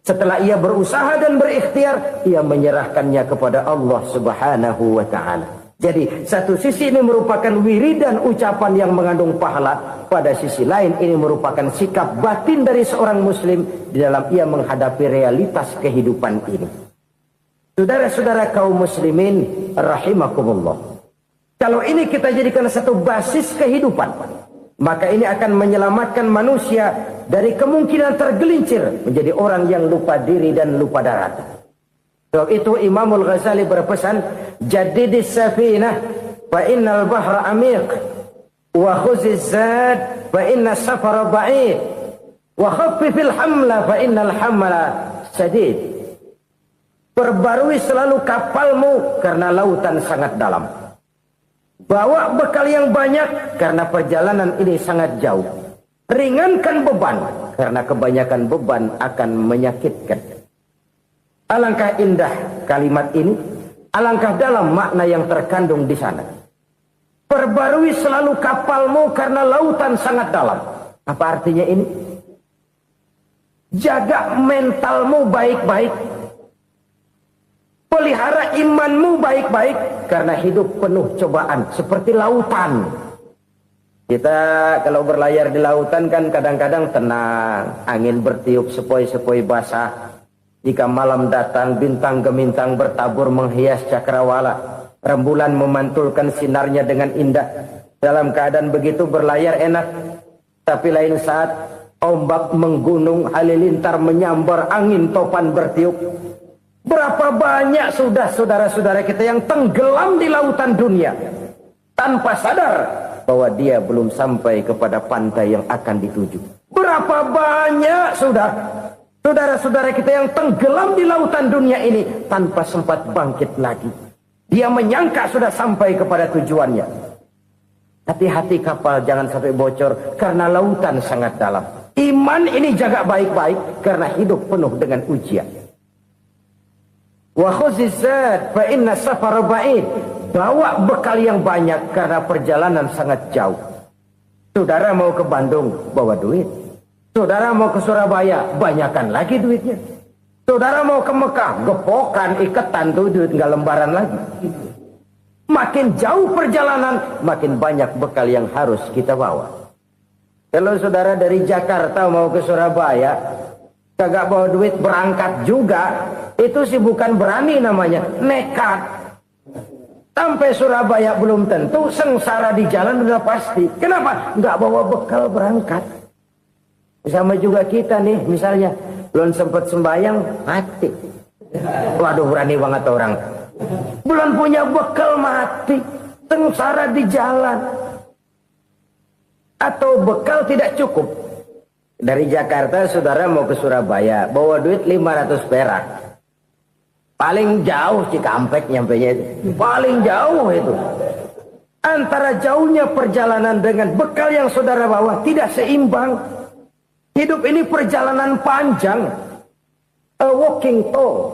Setelah ia berusaha dan berikhtiar, ia menyerahkannya kepada Allah Subhanahu wa ta'ala. Jadi, satu sisi ini merupakan wiridan ucapan yang mengandung pahala. Pada sisi lain, ini merupakan sikap batin dari seorang muslim di dalam ia menghadapi realitas kehidupan ini. Saudara-saudara kaum muslimin, rahimakumullah. Kalau ini kita jadikan satu basis kehidupan, maka ini akan menyelamatkan manusia dari kemungkinan tergelincir menjadi orang yang lupa diri dan lupa darat. Sebab itu Imamul Ghazali berpesan, jadidis safinah fa innal bahra amiq wa khuziz zad fa inna safara ba'id wa khaffifil hamla fa innal hamla sadid. Perbarui selalu kapalmu karena lautan sangat dalam. Bawa bekal yang banyak karena perjalanan ini sangat jauh. Ringankan beban karena kebanyakan beban akan menyakitkan. Alangkah indah kalimat ini, alangkah dalam makna yang terkandung di sana. Perbarui selalu kapalmu karena lautan sangat dalam. Apa artinya ini? Jaga mentalmu baik-baik. Pelihara imanmu baik-baik karena hidup penuh cobaan seperti lautan. Kita kalau berlayar di lautan kan kadang-kadang tenang, angin bertiup sepoi-sepoi basah. Jika malam datang, bintang gemintang bertabur menghias cakrawala. Rembulan memantulkan sinarnya dengan indah. Dalam keadaan begitu berlayar enak. Tapi lain saat ombak menggunung, halilintar menyambar, angin topan bertiup. Berapa banyak sudah saudara-saudara kita yang tenggelam di lautan dunia tanpa sadar bahwa dia belum sampai kepada pantai yang akan dituju. Berapa banyak sudah Saudara-saudara kita yang tenggelam di lautan dunia ini tanpa sempat bangkit lagi. Dia menyangka sudah sampai kepada tujuannya. Tapi hati kapal jangan sampai bocor karena lautan sangat dalam. Iman ini jaga baik-baik karena hidup penuh dengan ujian. Wa khuzizat fa inna safara ba'id. Bawa bekal yang banyak karena perjalanan sangat jauh. Saudara mau ke Bandung, bawa duit. Saudara mau ke Surabaya, banyakkan lagi duitnya. Saudara mau ke Mekah, gepokan, iketan tuh duit nggak lembaran lagi. Makin jauh perjalanan, makin banyak bekal yang harus kita bawa. Kalau saudara dari Jakarta mau ke Surabaya, kagak bawa duit berangkat juga, itu sih bukan berani namanya, nekat. Sampai Surabaya belum tentu, sengsara di jalan udah pasti. Kenapa? Nggak bawa bekal berangkat. Sama juga kita nih, misalnya belum sempat sembahyang, mati. Waduh, berani banget orang. Belum punya bekal, mati. Sengsara di jalan. Atau bekal tidak cukup. Dari Jakarta saudara mau ke Surabaya, bawa duit 500 perak. Paling jauh Cikampek nyampenya itu. Paling jauh itu. Antara jauhnya perjalanan dengan bekal yang saudara bawa tidak seimbang. Hidup ini perjalanan panjang. A walking tour.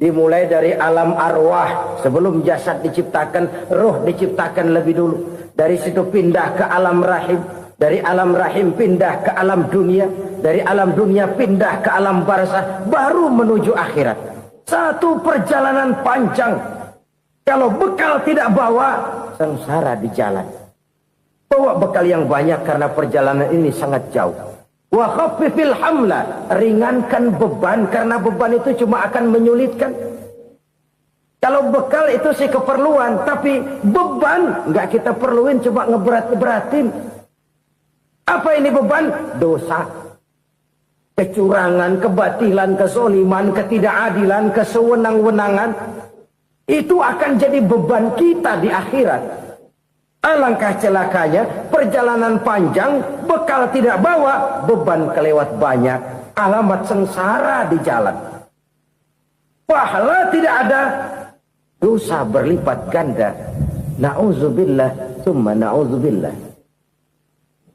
Dimulai dari alam arwah. Sebelum jasad diciptakan, roh diciptakan lebih dulu. Dari situ pindah ke alam rahim. Dari alam rahim pindah ke alam dunia. Dari alam dunia pindah ke alam barzah. Baru menuju akhirat. Satu perjalanan panjang. Kalau bekal tidak bawa, sengsara di jalan. Bawa bekal yang banyak karena perjalanan ini sangat jauh. Wa khaffifil hamla, ringankan beban karena beban itu cuma akan menyulitkan. Kalau bekal itu sih keperluan, tapi beban nggak kita perluin, cuma ngeberat-beratin. Apa ini beban? Dosa, kecurangan, kebatilan, kezoliman, ketidakadilan, kesewenang-wenangan. Itu akan jadi beban kita di akhirat. Alangkah celakanya, perjalanan panjang, bekal tidak bawa, beban kelewat banyak, alamat sengsara di jalan. Pahala tidak ada, dosa berlipat ganda. Na'udzubillah, summa na'udzubillah.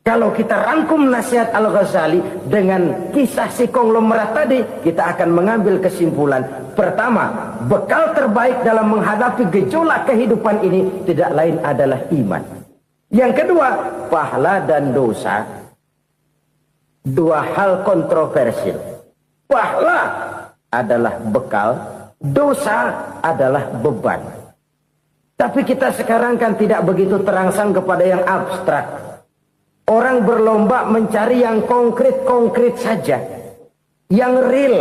Kalau kita rangkum nasihat Al-Ghazali dengan kisah si konglomerat tadi, kita akan mengambil kesimpulan. Pertama, bekal terbaik dalam menghadapi gejolak kehidupan ini tidak lain adalah iman. Yang kedua, pahala dan dosa. Dua hal kontroversial. Pahala adalah bekal, dosa adalah beban. Tapi kita sekarang kan tidak begitu terangsang kepada yang abstrak. Orang berlomba mencari yang konkret-konkret saja. Yang real.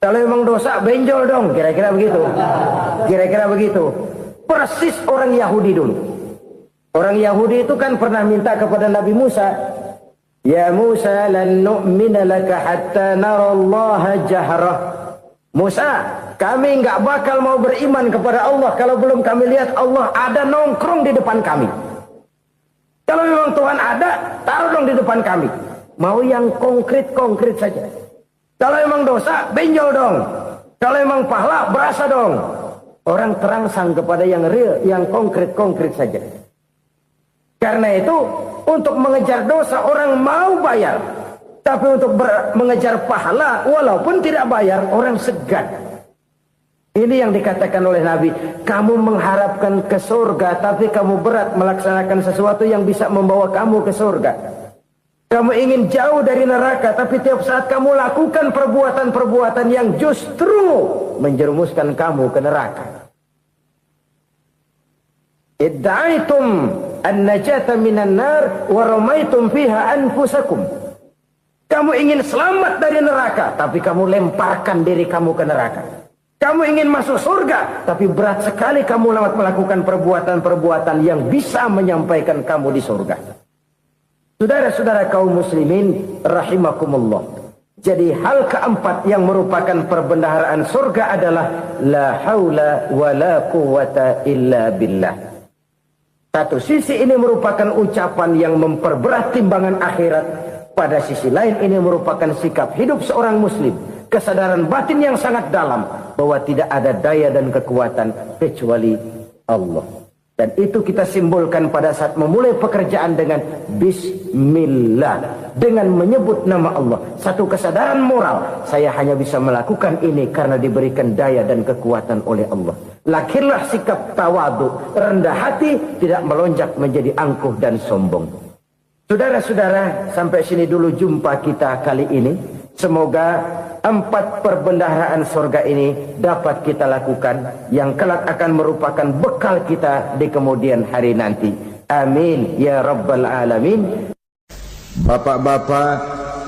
Kalau memang dosa, benjol dong. Kira-kira begitu. Kira-kira begitu. Persis orang Yahudi dulu. Orang Yahudi itu kan pernah minta kepada Nabi Musa. Ya Musa, lan nu'mina laka hatta narallaha jahrah. Musa, kami nggak bakal mau beriman kepada Allah kalau belum kami lihat Allah ada nongkrong di depan kami. Kalau memang Tuhan ada, taruh dong di depan kami. Mau yang konkret-konkret saja. Kalau memang dosa, benjol dong. Kalau memang pahala, berasa dong. Orang terangsang kepada yang real, yang konkret-konkret saja. Karena itu, untuk mengejar dosa, orang mau bayar. Tapi untuk mengejar pahala, walaupun tidak bayar, orang segan. Ini yang dikatakan oleh Nabi, kamu mengharapkan ke surga, tapi kamu berat melaksanakan sesuatu yang bisa membawa kamu ke surga. Kamu ingin jauh dari neraka, tapi tiap saat kamu lakukan perbuatan-perbuatan yang justru menjerumuskan kamu ke neraka. Idda'aitum an-najata minan nar wa ramaitum fiha anfusakum. Kamu ingin selamat dari neraka, tapi kamu lemparkan diri kamu ke neraka. Kamu ingin masuk surga, tapi berat sekali kamu melakukan perbuatan-perbuatan yang bisa menyampaikan kamu di surga. Saudara-saudara kaum muslimin, rahimakumullah. Jadi hal keempat yang merupakan perbendaharaan surga adalah la haula wa la quwata illa billah. Satu sisi ini merupakan ucapan yang memperberat timbangan akhirat. Pada sisi lain ini merupakan sikap hidup seorang muslim, kesadaran batin yang sangat dalam bahwa tidak ada daya dan kekuatan kecuali Allah. Dan itu kita simbolkan pada saat memulai pekerjaan dengan Bismillah, dengan menyebut nama Allah. Satu kesadaran moral, saya hanya bisa melakukan ini karena diberikan daya dan kekuatan oleh Allah. Lahirlah sikap tawadu, rendah hati, tidak melonjak menjadi angkuh dan sombong. Saudara-saudara, sampai sini dulu jumpa kita kali ini. Semoga 4 perbendaharaan surga ini dapat kita lakukan, yang kelak akan merupakan bekal kita di kemudian hari nanti. Amin ya rabbal alamin. Bapak-bapak,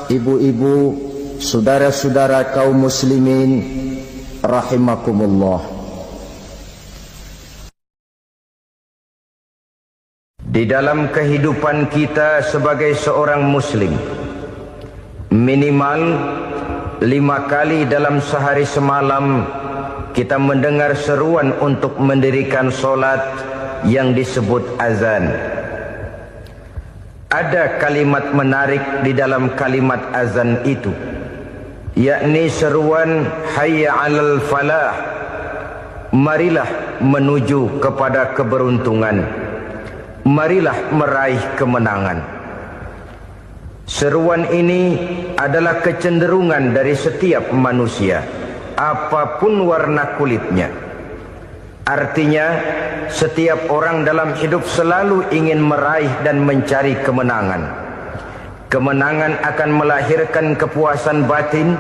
ibu-ibu, saudara-saudara kaum muslimin rahimakumullah. Di dalam kehidupan kita sebagai seorang muslim, minimal 5 kali dalam sehari semalam kita mendengar seruan untuk mendirikan solat yang disebut azan. Ada kalimat menarik di dalam kalimat azan itu, yakni seruan hayya 'alal falah, marilah menuju kepada keberuntungan, marilah meraih kemenangan. Seruan ini adalah kecenderungan dari setiap manusia, apapun warna kulitnya. Artinya, setiap orang dalam hidup selalu ingin meraih dan mencari kemenangan. Kemenangan akan melahirkan kepuasan batin,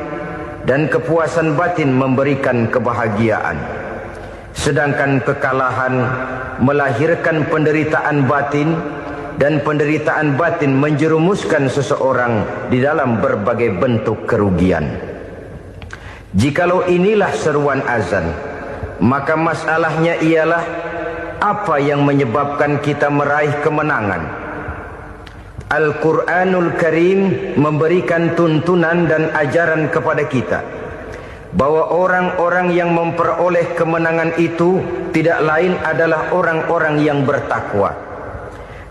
dan kepuasan batin memberikan kebahagiaan. Sedangkan kekalahan melahirkan penderitaan batin, dan penderitaan batin menjerumuskan seseorang di dalam berbagai bentuk kerugian. Jikalau inilah seruan azan, maka masalahnya ialah apa yang menyebabkan kita meraih kemenangan. Al-Quranul Karim memberikan tuntunan dan ajaran kepada kita bahwa orang-orang yang memperoleh kemenangan itu tidak lain adalah orang-orang yang bertakwa.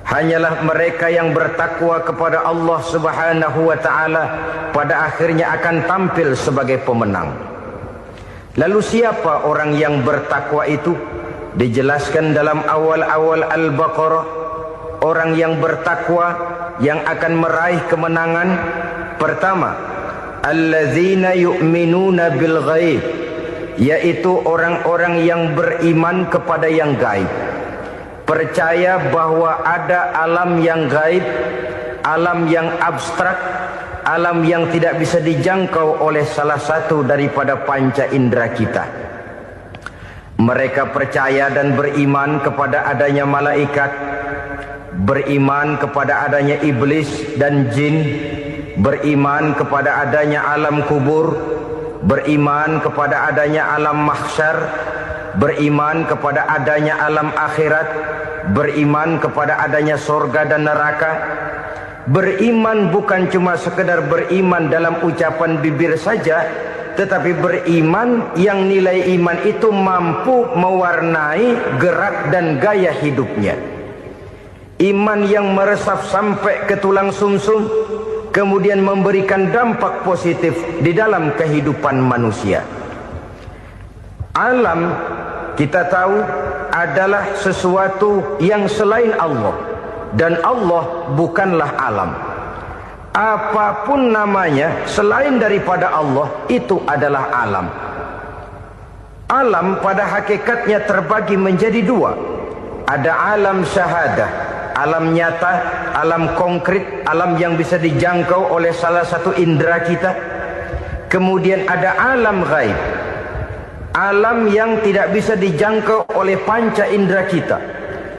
Hanyalah mereka yang bertakwa kepada Allah Subhanahu wa ta'ala pada akhirnya akan tampil sebagai pemenang. Lalu siapa orang yang bertakwa itu? Dijelaskan dalam awal-awal Al-Baqarah, orang yang bertakwa yang akan meraih kemenangan. Pertama, alladzina yu'minuna bil ghaib, yaitu orang-orang yang beriman kepada yang gaib. Percaya bahwa ada alam yang gaib, alam yang abstrak, alam yang tidak bisa dijangkau oleh salah satu daripada panca indera kita. Mereka percaya dan beriman kepada adanya malaikat, beriman kepada adanya iblis dan jin, beriman kepada adanya alam kubur, beriman kepada adanya alam mahsyar, beriman kepada adanya alam akhirat, beriman kepada adanya sorga dan neraka. Beriman bukan cuma sekedar beriman dalam ucapan bibir saja, tetapi beriman yang nilai iman itu mampu mewarnai gerak dan gaya hidupnya. Iman yang meresap sampai ke tulang sumsum, kemudian memberikan dampak positif di dalam kehidupan manusia. Alam, kita tahu, adalah sesuatu yang selain Allah, dan Allah bukanlah alam. Apapun namanya selain daripada Allah, itu adalah alam. Alam pada hakikatnya terbagi menjadi 2. Ada alam syahadah, alam nyata, alam konkret, alam yang bisa dijangkau oleh salah satu indera kita. Kemudian ada alam ghaib, alam yang tidak bisa dijangkau oleh panca indera kita,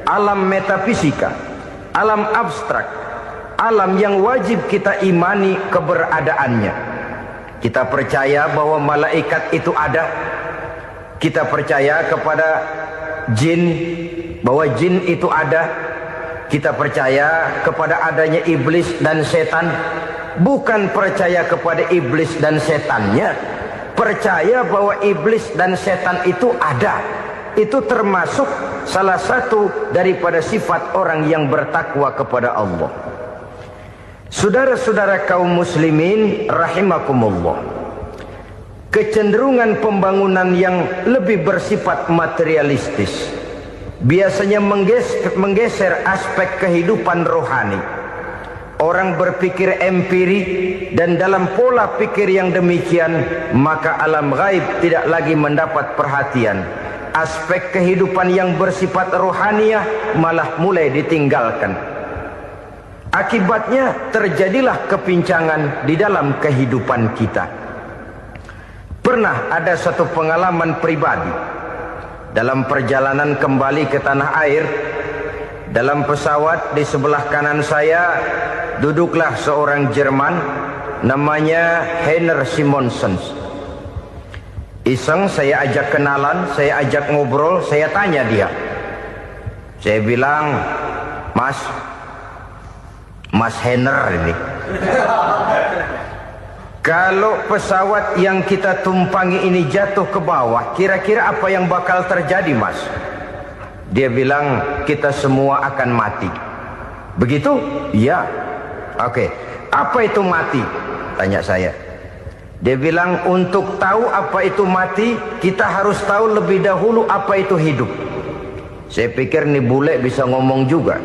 alam metafisika, alam abstrak, alam yang wajib kita imani keberadaannya. Kita percaya bahwa malaikat itu ada, kita percaya kepada jin, bahwa jin itu ada, kita percaya kepada adanya iblis dan setan. Bukan percaya kepada iblis dan setannya, percaya bahwa iblis dan setan itu ada. Itu termasuk salah satu daripada sifat orang yang bertakwa kepada Allah. Saudara-saudara kaum muslimin rahimakumullah, kecenderungan pembangunan yang lebih bersifat materialistis biasanya menggeser aspek kehidupan rohani. Orang berpikir empiri, dan dalam pola pikir yang demikian maka alam gaib tidak lagi mendapat perhatian. Aspek kehidupan yang bersifat rohaniah malah mulai ditinggalkan. Akibatnya terjadilah kepincangan di dalam kehidupan kita. Pernah ada satu pengalaman pribadi dalam perjalanan kembali ke tanah air. Dalam pesawat di sebelah kanan saya duduklah seorang Jerman namanya Heiner Simonsen. Iseng saya ajak kenalan, saya ajak ngobrol, saya tanya dia. Saya bilang, Mas Heiner ini, kalau pesawat yang kita tumpangi ini jatuh ke bawah, kira-kira apa yang bakal terjadi, Mas? Dia bilang, kita semua akan mati. Begitu? Iya. Oke. Apa itu mati? Tanya saya. Dia bilang, untuk tahu apa itu mati, kita harus tahu lebih dahulu apa itu hidup. Saya pikir nih bule bisa ngomong juga.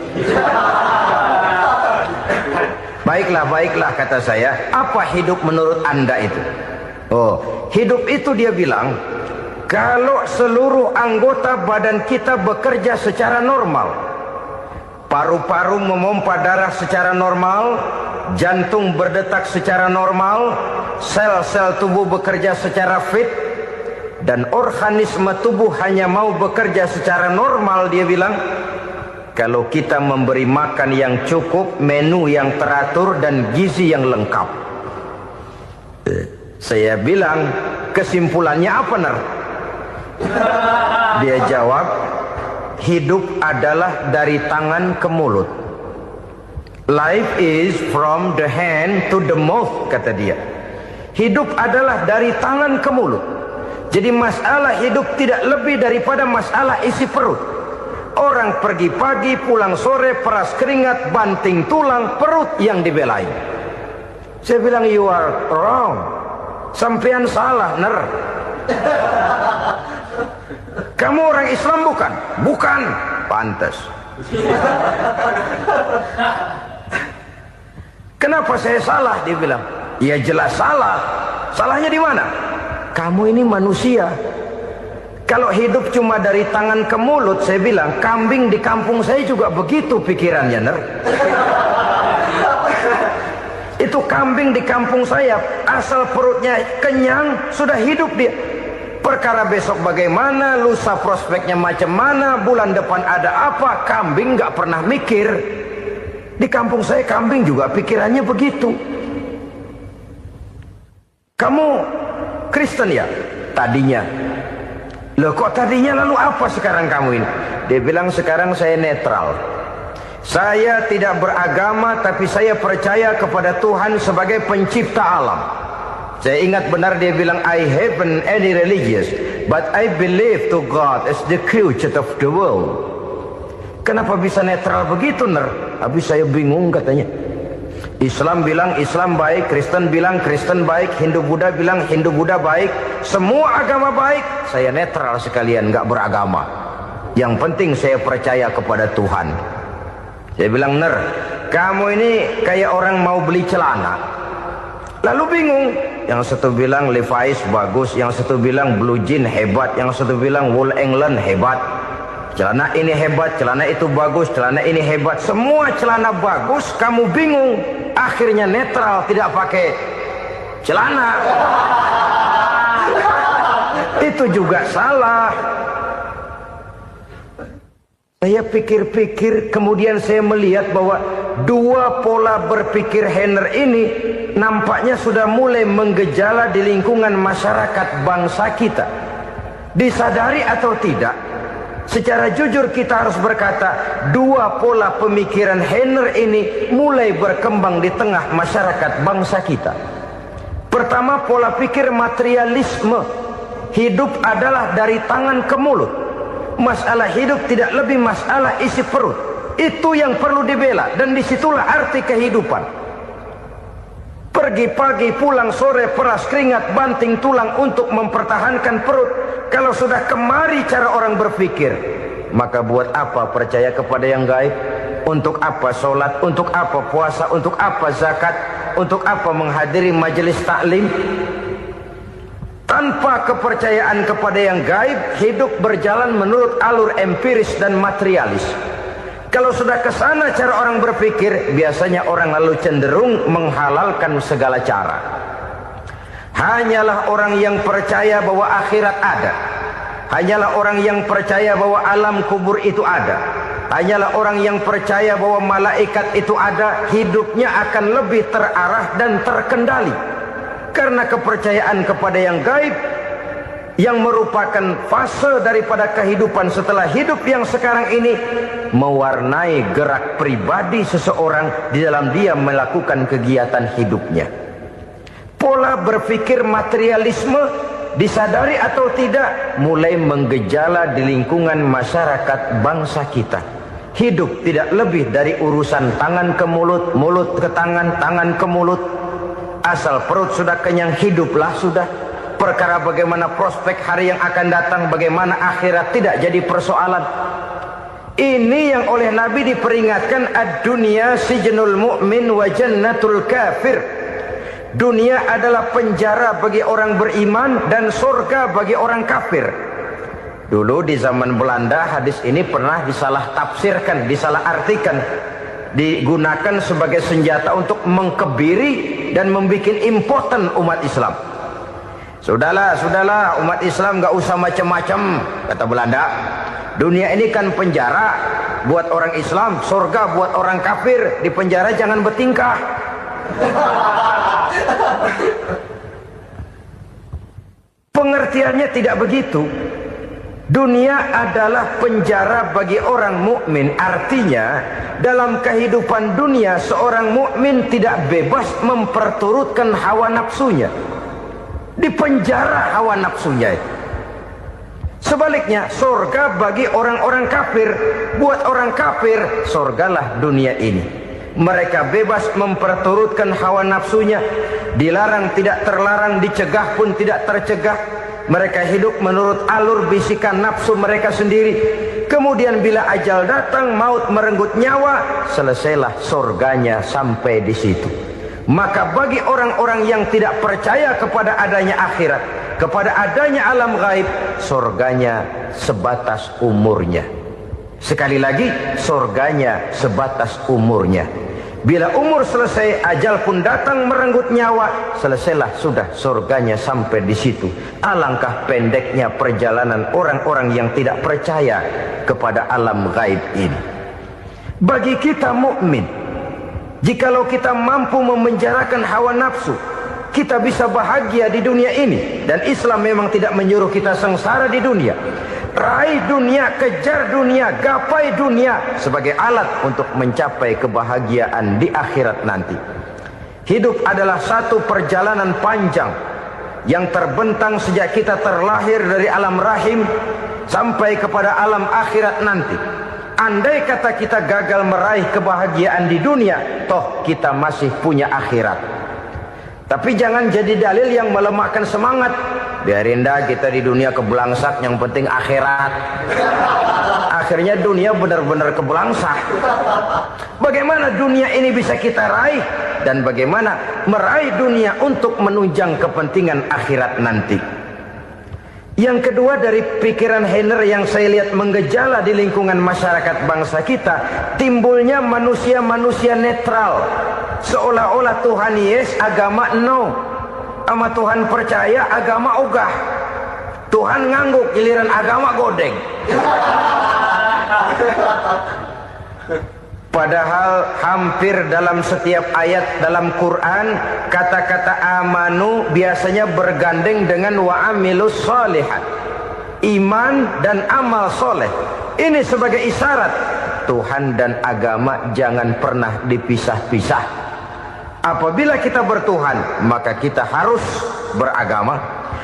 Baiklah, kata saya. Apa hidup menurut Anda itu? Oh, hidup itu dia bilang, kalau seluruh anggota badan kita bekerja secara normal, paru-paru memompa darah secara normal, jantung berdetak secara normal, sel-sel tubuh bekerja secara fit, dan organisme tubuh hanya mau bekerja secara normal, dia bilang, kalau kita memberi makan yang cukup, menu yang teratur, dan gizi yang lengkap. Saya bilang, kesimpulannya apa, Ner? Dia jawab, hidup adalah dari tangan ke mulut. Life is from the hand to the mouth, kata dia. Hidup adalah dari tangan ke mulut. Jadi masalah hidup tidak lebih daripada masalah isi perut. Orang pergi pagi, pulang sore, peras keringat, banting tulang, perut yang dibelai. Saya bilang, you are wrong. Sampean salah, Ner. Kamu orang Islam bukan? Bukan. Pantas. Kenapa saya salah? Dia bilang, ya jelas salah. Salahnya di mana? Kamu ini manusia. Kalau hidup cuma dari tangan ke mulut, saya bilang, kambing di kampung saya juga begitu pikirannya, Ner. Itu kambing di kampung saya, asal perutnya kenyang, sudah hidup dia. Perkara besok bagaimana, lusa prospeknya macam mana, bulan depan ada apa, kambing nggak pernah mikir. Di kampung saya kambing juga pikirannya begitu. Kamu Kristen ya? Tadinya. Loh kok tadinya, lalu apa sekarang kamu ini? Dia bilang, sekarang saya netral. Saya tidak beragama, tapi saya percaya kepada Tuhan sebagai pencipta alam. Saya ingat benar dia bilang, I haven't any religious, but I believe to God as the creator of the world. Kenapa bisa netral begitu, Ner? Habis saya bingung, katanya. Islam bilang Islam baik, Kristen bilang Kristen baik, Hindu Buddha bilang Hindu Buddha baik, semua agama baik. Saya netral sekalian, nggak beragama. Yang penting saya percaya kepada Tuhan. Saya bilang, Ner, kamu ini kayak orang mau beli celana, lalu bingung. Yang satu bilang Levi's bagus, yang satu bilang Blue Jean hebat, yang satu bilang Wool England hebat. Celana ini hebat, celana itu bagus, celana ini hebat. Semua celana bagus, kamu bingung. Akhirnya netral, tidak pakai celana. Itu juga salah. Saya pikir-pikir, kemudian saya melihat bahwa dua pola berpikir Heiner ini nampaknya sudah mulai menggejala di lingkungan masyarakat bangsa kita. Disadari atau tidak, secara jujur kita harus berkata, dua pola pemikiran Heiner ini mulai berkembang di tengah masyarakat bangsa kita. Pertama, pola pikir materialisme. Hidup adalah dari tangan ke mulut. Masalah hidup tidak lebih masalah isi perut. Itu yang perlu dibela, dan disitulah arti kehidupan. Pergi pagi pulang sore, peras keringat banting tulang untuk mempertahankan perut. Kalau sudah kemari cara orang berpikir, maka buat apa percaya kepada yang gaib? Untuk apa sholat? Untuk apa puasa? Untuk apa zakat? Untuk apa menghadiri majelis taklim? Tanpa kepercayaan kepada yang gaib, hidup berjalan menurut alur empiris dan materialis. Kalau sudah ke sana cara orang berpikir, biasanya orang lalu cenderung menghalalkan segala cara. Hanyalah orang yang percaya bahwa akhirat ada. Hanyalah orang yang percaya bahwa alam kubur itu ada. Hanyalah orang yang percaya bahwa malaikat itu ada, hidupnya akan lebih terarah dan terkendali. Karena kepercayaan kepada yang gaib, yang merupakan fase daripada kehidupan setelah hidup yang sekarang ini, mewarnai gerak pribadi seseorang di dalam dia melakukan kegiatan hidupnya. Pola berpikir materialisme, disadari atau tidak, mulai menggejala di lingkungan masyarakat bangsa kita. Hidup tidak lebih dari urusan tangan ke mulut, mulut ke tangan, tangan ke mulut. Asal perut sudah kenyang, hiduplah sudah. Perkara bagaimana prospek hari yang akan datang, bagaimana akhirat, tidak jadi persoalan. Ini yang oleh Nabi diperingatkan, ad-dunya sijnul mu'min wa jannatul kafir. Dunia adalah penjara bagi orang beriman dan surga bagi orang kafir. Dulu di zaman Belanda hadis ini pernah disalah tafsirkan, disalah artikan, digunakan sebagai senjata untuk mengkebiri dan membuat impoten umat Islam. Sudahlah umat Islam gak usah macam-macam, kata Belanda. Dunia ini kan penjara buat orang Islam, surga buat orang kafir. Di penjara jangan bertingkah. Pengertiannya tidak begitu. Dunia adalah penjara bagi orang mukmin. Artinya dalam kehidupan dunia seorang mukmin tidak bebas memperturutkan hawa nafsunya. Di penjara hawa nafsunya. Sebaliknya surga bagi orang-orang kafir. Buat orang kafir surgalah dunia ini. Mereka bebas memperturutkan hawa nafsunya. Dilarang tidak terlarang, dicegah pun tidak tercegah. Mereka hidup menurut alur bisikan nafsu mereka sendiri. Kemudian bila ajal datang, maut merenggut nyawa, selesailah surganya sampai di situ. Maka bagi orang-orang yang tidak percaya kepada adanya akhirat, kepada adanya alam gaib, surganya sebatas umurnya. Sekali lagi, surganya sebatas umurnya. Bila umur selesai, ajal pun datang merenggut nyawa, selesailah sudah surganya sampai di situ. Alangkah pendeknya perjalanan orang-orang yang tidak percaya kepada alam gaib ini. Bagi kita mukmin, jikalau kita mampu memenjarakan hawa nafsu, kita bisa bahagia di dunia ini. Dan Islam memang tidak menyuruh kita sengsara di dunia. Raih dunia, kejar dunia, gapai dunia sebagai alat untuk mencapai kebahagiaan di akhirat nanti. Hidup adalah satu perjalanan panjang yang terbentang sejak kita terlahir dari alam rahim sampai kepada alam akhirat nanti. Andai kata kita gagal meraih kebahagiaan di dunia, toh kita masih punya akhirat. Tapi jangan jadi dalil yang melemahkan semangat. Biarin dah kita di dunia kebelangsak, yang penting akhirat. Akhirnya dunia benar-benar kebelangsak. Bagaimana dunia ini bisa kita raih? Dan bagaimana meraih dunia untuk menunjang kepentingan akhirat nanti? Yang kedua, dari pikiran Heiner yang saya lihat menggejala di lingkungan masyarakat bangsa kita, timbulnya manusia-manusia netral. Seolah-olah Tuhan yes, agama no. Sama Tuhan percaya, agama ogah. Tuhan ngangguk, giliran agama godeng. Padahal hampir dalam setiap ayat dalam Quran, kata-kata amanu biasanya bergandeng dengan wa amilus sholihat. Iman dan amal soleh. Ini sebagai isyarat Tuhan dan agama jangan pernah dipisah-pisah. Apabila kita bertuhan, maka kita harus beragama.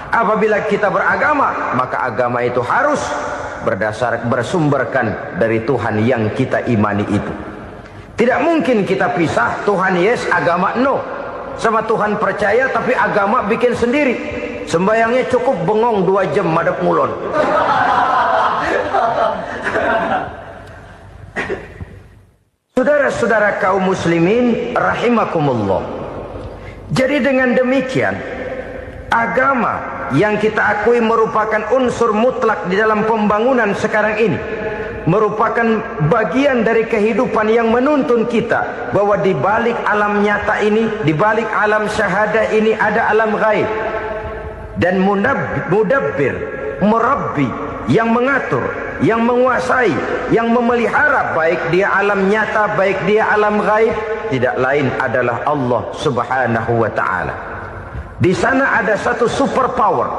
Apabila kita beragama, maka agama itu harus bersumberkan dari Tuhan yang kita imani itu. Tidak mungkin kita pisah, Tuhan yes, agama no. sama Tuhan percaya tapi agama bikin sendiri. Sembayangnya cukup bengong 2 jam madep ngulon. Saudara-saudara kaum muslimin rahimakumullah. Jadi dengan demikian, agama yang kita akui merupakan unsur mutlak di dalam pembangunan sekarang ini, merupakan bagian dari kehidupan yang menuntun kita bahwa di balik alam nyata ini, di balik alam syahadah ini ada alam gaib. Dan mudabbir, murabbi, yang mengatur, yang menguasai, yang memelihara baik dia alam nyata, baik dia alam gaib, tidak lain adalah Allah Subhanahu wa ta'ala. Di sana ada satu super power,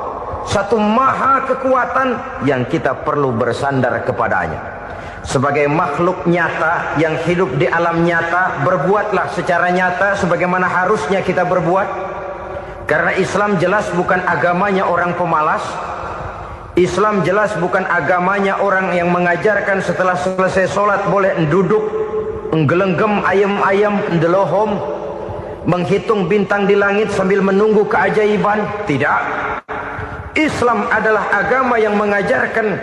satu maha kekuatan yang kita perlu bersandar kepadanya. Sebagai makhluk nyata yang hidup di alam nyata, berbuatlah secara nyata sebagaimana harusnya kita berbuat. Karena Islam jelas bukan agamanya orang pemalas. Islam jelas bukan agamanya orang yang mengajarkan setelah selesai sholat boleh duduk, nggelenggem ayam-ayam, ndelohom, menghitung bintang di langit sambil menunggu keajaiban. Tidak. Islam adalah agama yang mengajarkan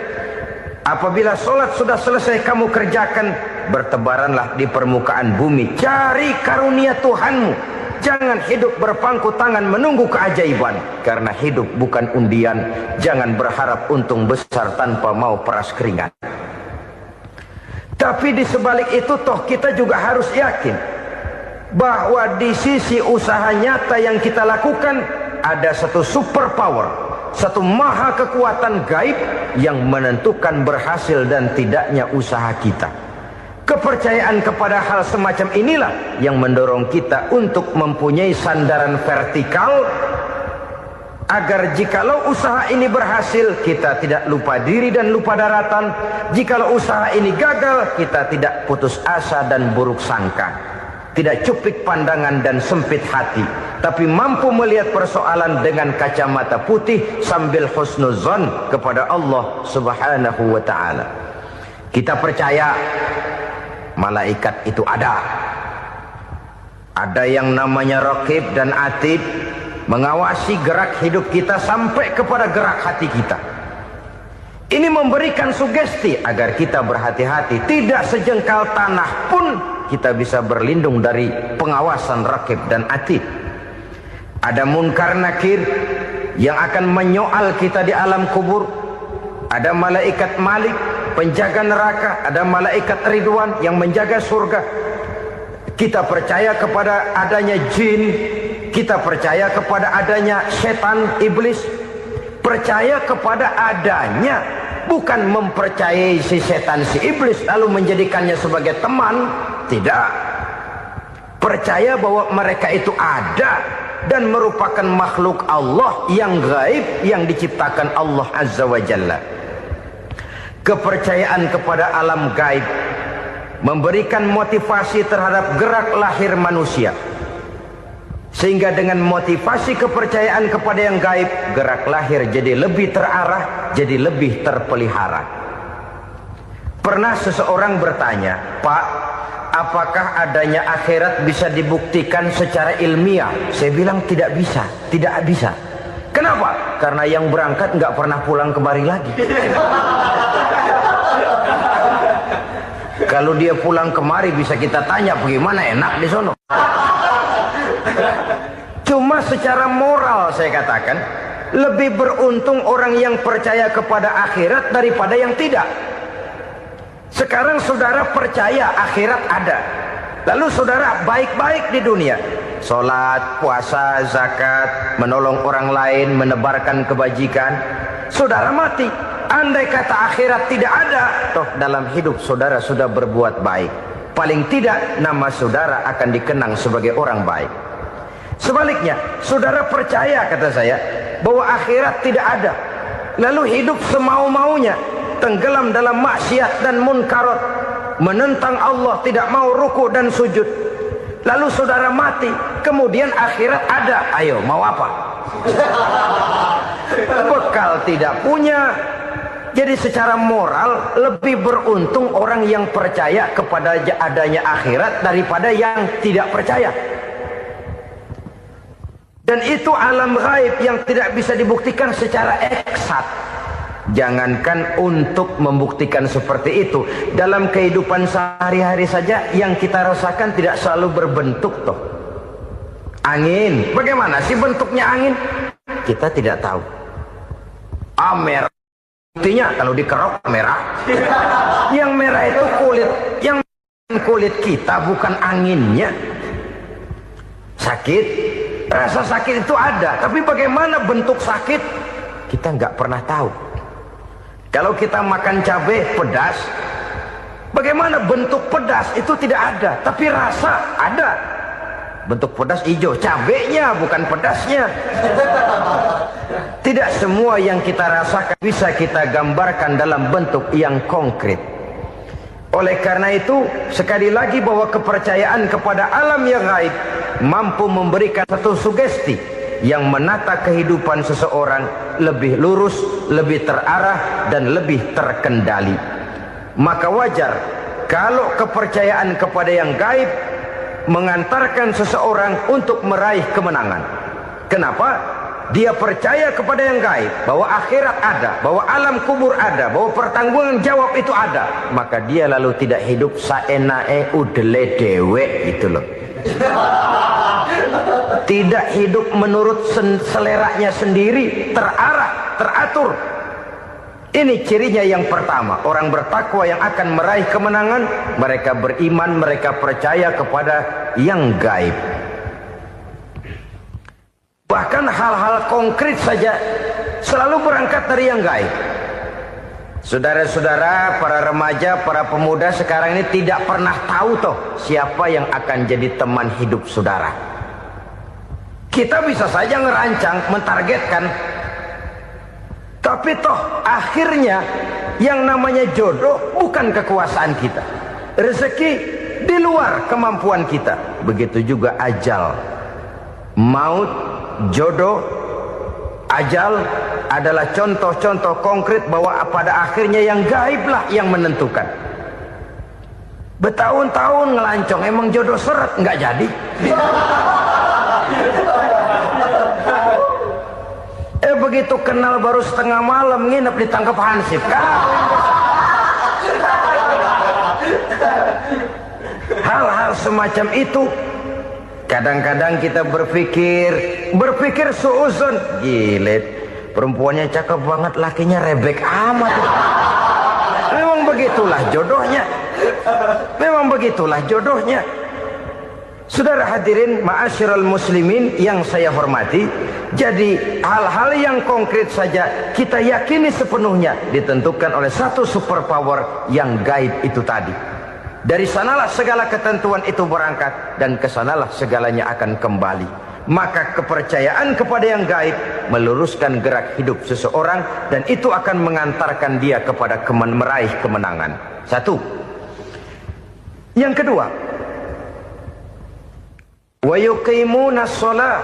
apabila sholat sudah selesai kamu kerjakan, bertebaranlah di permukaan bumi, cari karunia Tuhanmu. Jangan hidup berpangku tangan menunggu keajaiban. Karena hidup bukan undian. Jangan berharap untung besar tanpa mau peras keringat. Tapi di sebalik itu toh kita juga harus yakin bahwa di sisi usaha nyata yang kita lakukan ada satu super power, satu maha kekuatan gaib yang menentukan berhasil dan tidaknya usaha kita. Kepercayaan kepada hal semacam inilah yang mendorong kita untuk mempunyai sandaran vertikal, agar jikalau usaha ini berhasil, kita tidak lupa diri dan lupa daratan. Jikalau usaha ini gagal, kita tidak putus asa dan buruk sangka, tidak cuplik pandangan dan sempit hati, tapi mampu melihat persoalan dengan kacamata putih sambil husnuzon kepada Allah Subhanahu wa ta'ala. Kita percaya malaikat itu ada. Ada yang namanya raqib dan atid, mengawasi gerak hidup kita sampai kepada gerak hati kita. Ini memberikan sugesti agar kita berhati-hati. Tidak sejengkal tanah pun kita bisa berlindung dari pengawasan raqib dan atid. Ada munkar nakir yang akan menyoal kita di alam kubur. Ada malaikat Malik, penjaga neraka. Ada malaikat Ridwan yang menjaga surga. Kita percaya kepada adanya jin. Kita percaya kepada adanya setan, iblis. Percaya kepada adanya, bukan mempercayai si setan, si iblis lalu menjadikannya sebagai teman. Tidak. Percaya bahwa mereka itu ada dan merupakan makhluk Allah yang gaib, yang diciptakan Allah Azza wa Jalla. Kepercayaan kepada alam gaib memberikan motivasi terhadap gerak lahir manusia, sehingga dengan motivasi kepercayaan kepada yang gaib, gerak lahir jadi lebih terarah, jadi lebih terpelihara. Pernah seseorang bertanya, "Pak, apakah adanya akhirat bisa dibuktikan secara ilmiah?" Saya bilang tidak bisa, tidak bisa. Kenapa? Karena yang berangkat nggak pernah pulang kemari lagi. Kalau dia pulang kemari bisa kita tanya bagaimana enak di sono. Cuma secara moral saya katakan, lebih beruntung orang yang percaya kepada akhirat daripada yang tidak. Sekarang saudara percaya akhirat ada, lalu saudara baik-baik di dunia, sholat, puasa, zakat, menolong orang lain, menebarkan kebajikan. Saudara mati, andai kata akhirat tidak ada, toh dalam hidup saudara sudah berbuat baik. Paling tidak nama saudara akan dikenang sebagai orang baik. Sebaliknya, saudara percaya, kata saya, bahwa akhirat tidak ada, lalu hidup semau-maunya, tenggelam dalam maksiat dan munkarat, menentang Allah, tidak mau ruku dan sujud. Lalu saudara mati, kemudian akhirat ada. Ayo, mau apa? Bekal tidak punya. Jadi secara moral lebih beruntung orang yang percaya kepada adanya akhirat daripada yang tidak percaya. Dan itu alam gaib yang tidak bisa dibuktikan secara eksat. Jangankan untuk membuktikan seperti itu, dalam kehidupan sehari-hari saja yang kita rasakan tidak selalu berbentuk toh. Angin, bagaimana sih bentuknya angin? Kita tidak tahu. Merah, buktinya kalau dikerok merah. Yang merah itu kulit, yang kulit kita bukan anginnya. Sakit, rasa sakit itu ada, tapi bagaimana bentuk sakit kita nggak pernah tahu. Kalau kita makan cabai pedas, bagaimana bentuk pedas itu tidak ada, tapi rasa ada. Bentuk pedas hijau, cabainya bukan pedasnya. Tidak semua yang kita rasakan bisa kita gambarkan dalam bentuk yang konkret. Oleh karena itu, sekali lagi bahwa kepercayaan kepada alam yang gaib mampu memberikan satu sugesti yang menata kehidupan seseorang lebih lurus, lebih terarah, dan lebih terkendali. Maka wajar kalau kepercayaan kepada yang gaib mengantarkan seseorang untuk meraih kemenangan. Kenapa? Dia percaya kepada yang gaib, bahwa akhirat ada, bahwa alam kubur ada, bahwa pertanggungan jawab itu ada. Maka dia lalu tidak hidup saenae udele dewe itu loh. Tidak hidup menurut seleranya sendiri, terarah, teratur. Ini cirinya yang pertama. Orang bertakwa yang akan meraih kemenangan, mereka beriman, mereka percaya kepada yang gaib. Bahkan hal-hal konkret saja selalu berangkat dari yang gaib. Saudara-saudara, para remaja, para pemuda sekarang ini tidak pernah tahu toh siapa yang akan jadi teman hidup saudara. Kita bisa saja ngerancang, mentargetkan, tapi toh akhirnya yang namanya jodoh bukan kekuasaan kita. Rezeki di luar kemampuan kita. Begitu juga ajal. Maut, jodoh, ajal adalah contoh-contoh konkret bahwa pada akhirnya yang gaiblah yang menentukan. Bertahun-tahun ngelancong, emang jodoh seret, nggak jadi. Begitu kenal baru setengah malam nginep ditangkap hansip. Hal-hal semacam itu kadang-kadang kita berpikir suuzon, gilet, perempuannya cakep banget, lakinya rebek amat. Memang begitulah jodohnya. Memang begitulah jodohnya. Saudara hadirin ma'asyiral muslimin yang saya hormati, jadi hal-hal yang konkret saja kita yakini sepenuhnya ditentukan oleh satu superpower yang gaib itu tadi. Dari sanalah segala ketentuan itu berangkat dan kesanalah segalanya akan kembali. Maka kepercayaan kepada yang gaib meluruskan gerak hidup seseorang dan itu akan mengantarkan dia kepada meraih kemenangan. Satu. Yang kedua, wa yuqimuna shalah.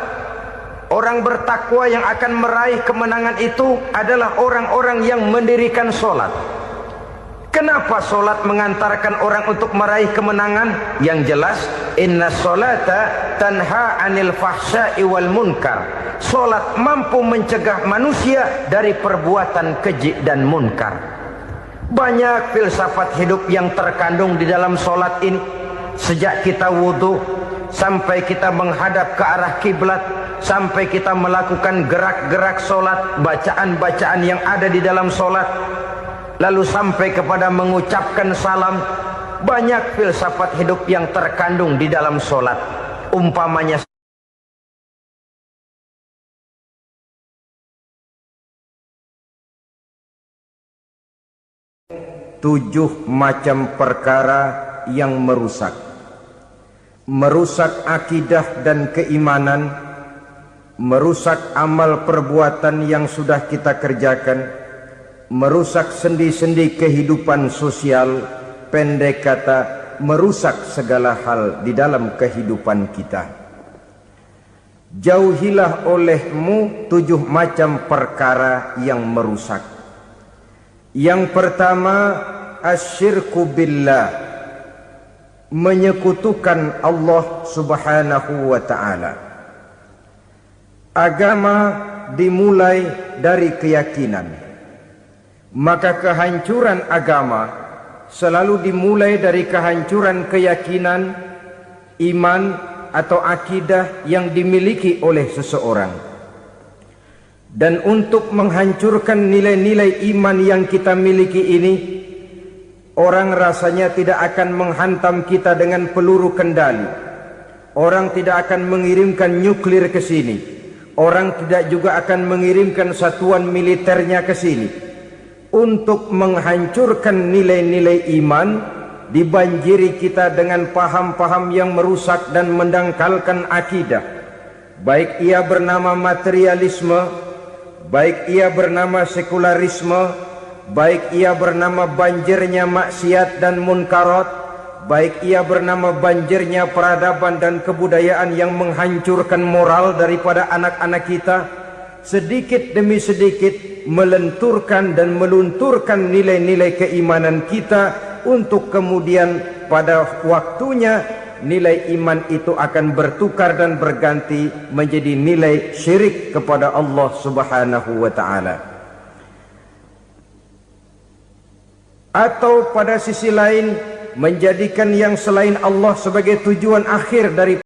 Orang bertakwa yang akan meraih kemenangan itu adalah orang-orang yang mendirikan sholat. Kenapa sholat mengantarkan orang untuk meraih kemenangan? Yang jelas, inna sholata tanha anil fahsya'i wal munkar. Sholat mampu mencegah manusia dari perbuatan keji dan munkar. Banyak filsafat hidup yang terkandung di dalam sholat ini. Sejak kita wudhu sampai kita menghadap ke arah kiblat, sampai kita melakukan gerak-gerak sholat, bacaan-bacaan yang ada di dalam sholat, lalu sampai kepada mengucapkan salam. Banyak filsafat hidup yang terkandung di dalam sholat. Umpamanya 7 macam perkara yang merusak akidah dan keimanan, merusak amal perbuatan yang sudah kita kerjakan, merusak sendi-sendi kehidupan sosial, pendek kata merusak segala hal di dalam kehidupan kita. Jauhilah olehmu 7 macam perkara yang merusak. Yang pertama, asyirku billah, menyekutukan Allah subhanahu wa ta'ala. Agama dimulai dari keyakinan. Maka kehancuran agama selalu dimulai dari kehancuran keyakinan, iman atau akidah yang dimiliki oleh seseorang. Dan untuk menghancurkan nilai-nilai iman yang kita miliki ini, orang rasanya tidak akan menghantam kita dengan peluru kendali. Orang tidak akan mengirimkan nuklir ke sini. Orang tidak juga akan mengirimkan satuan militernya ke sini. Untuk menghancurkan nilai-nilai iman, dibanjiri kita dengan paham-paham yang merusak dan mendangkalkan akidah. Baik ia bernama materialisme, baik ia bernama sekularisme, baik ia bernama banjirnya maksiat dan munkarat, baik ia bernama banjirnya peradaban dan kebudayaan yang menghancurkan moral daripada anak-anak kita, sedikit demi sedikit melenturkan dan melunturkan nilai-nilai keimanan kita, untuk kemudian pada waktunya nilai iman itu akan bertukar dan berganti menjadi nilai syirik kepada Allah Subhanahu wa ta'ala. Atau pada sisi lain menjadikan yang selain Allah sebagai tujuan akhir dari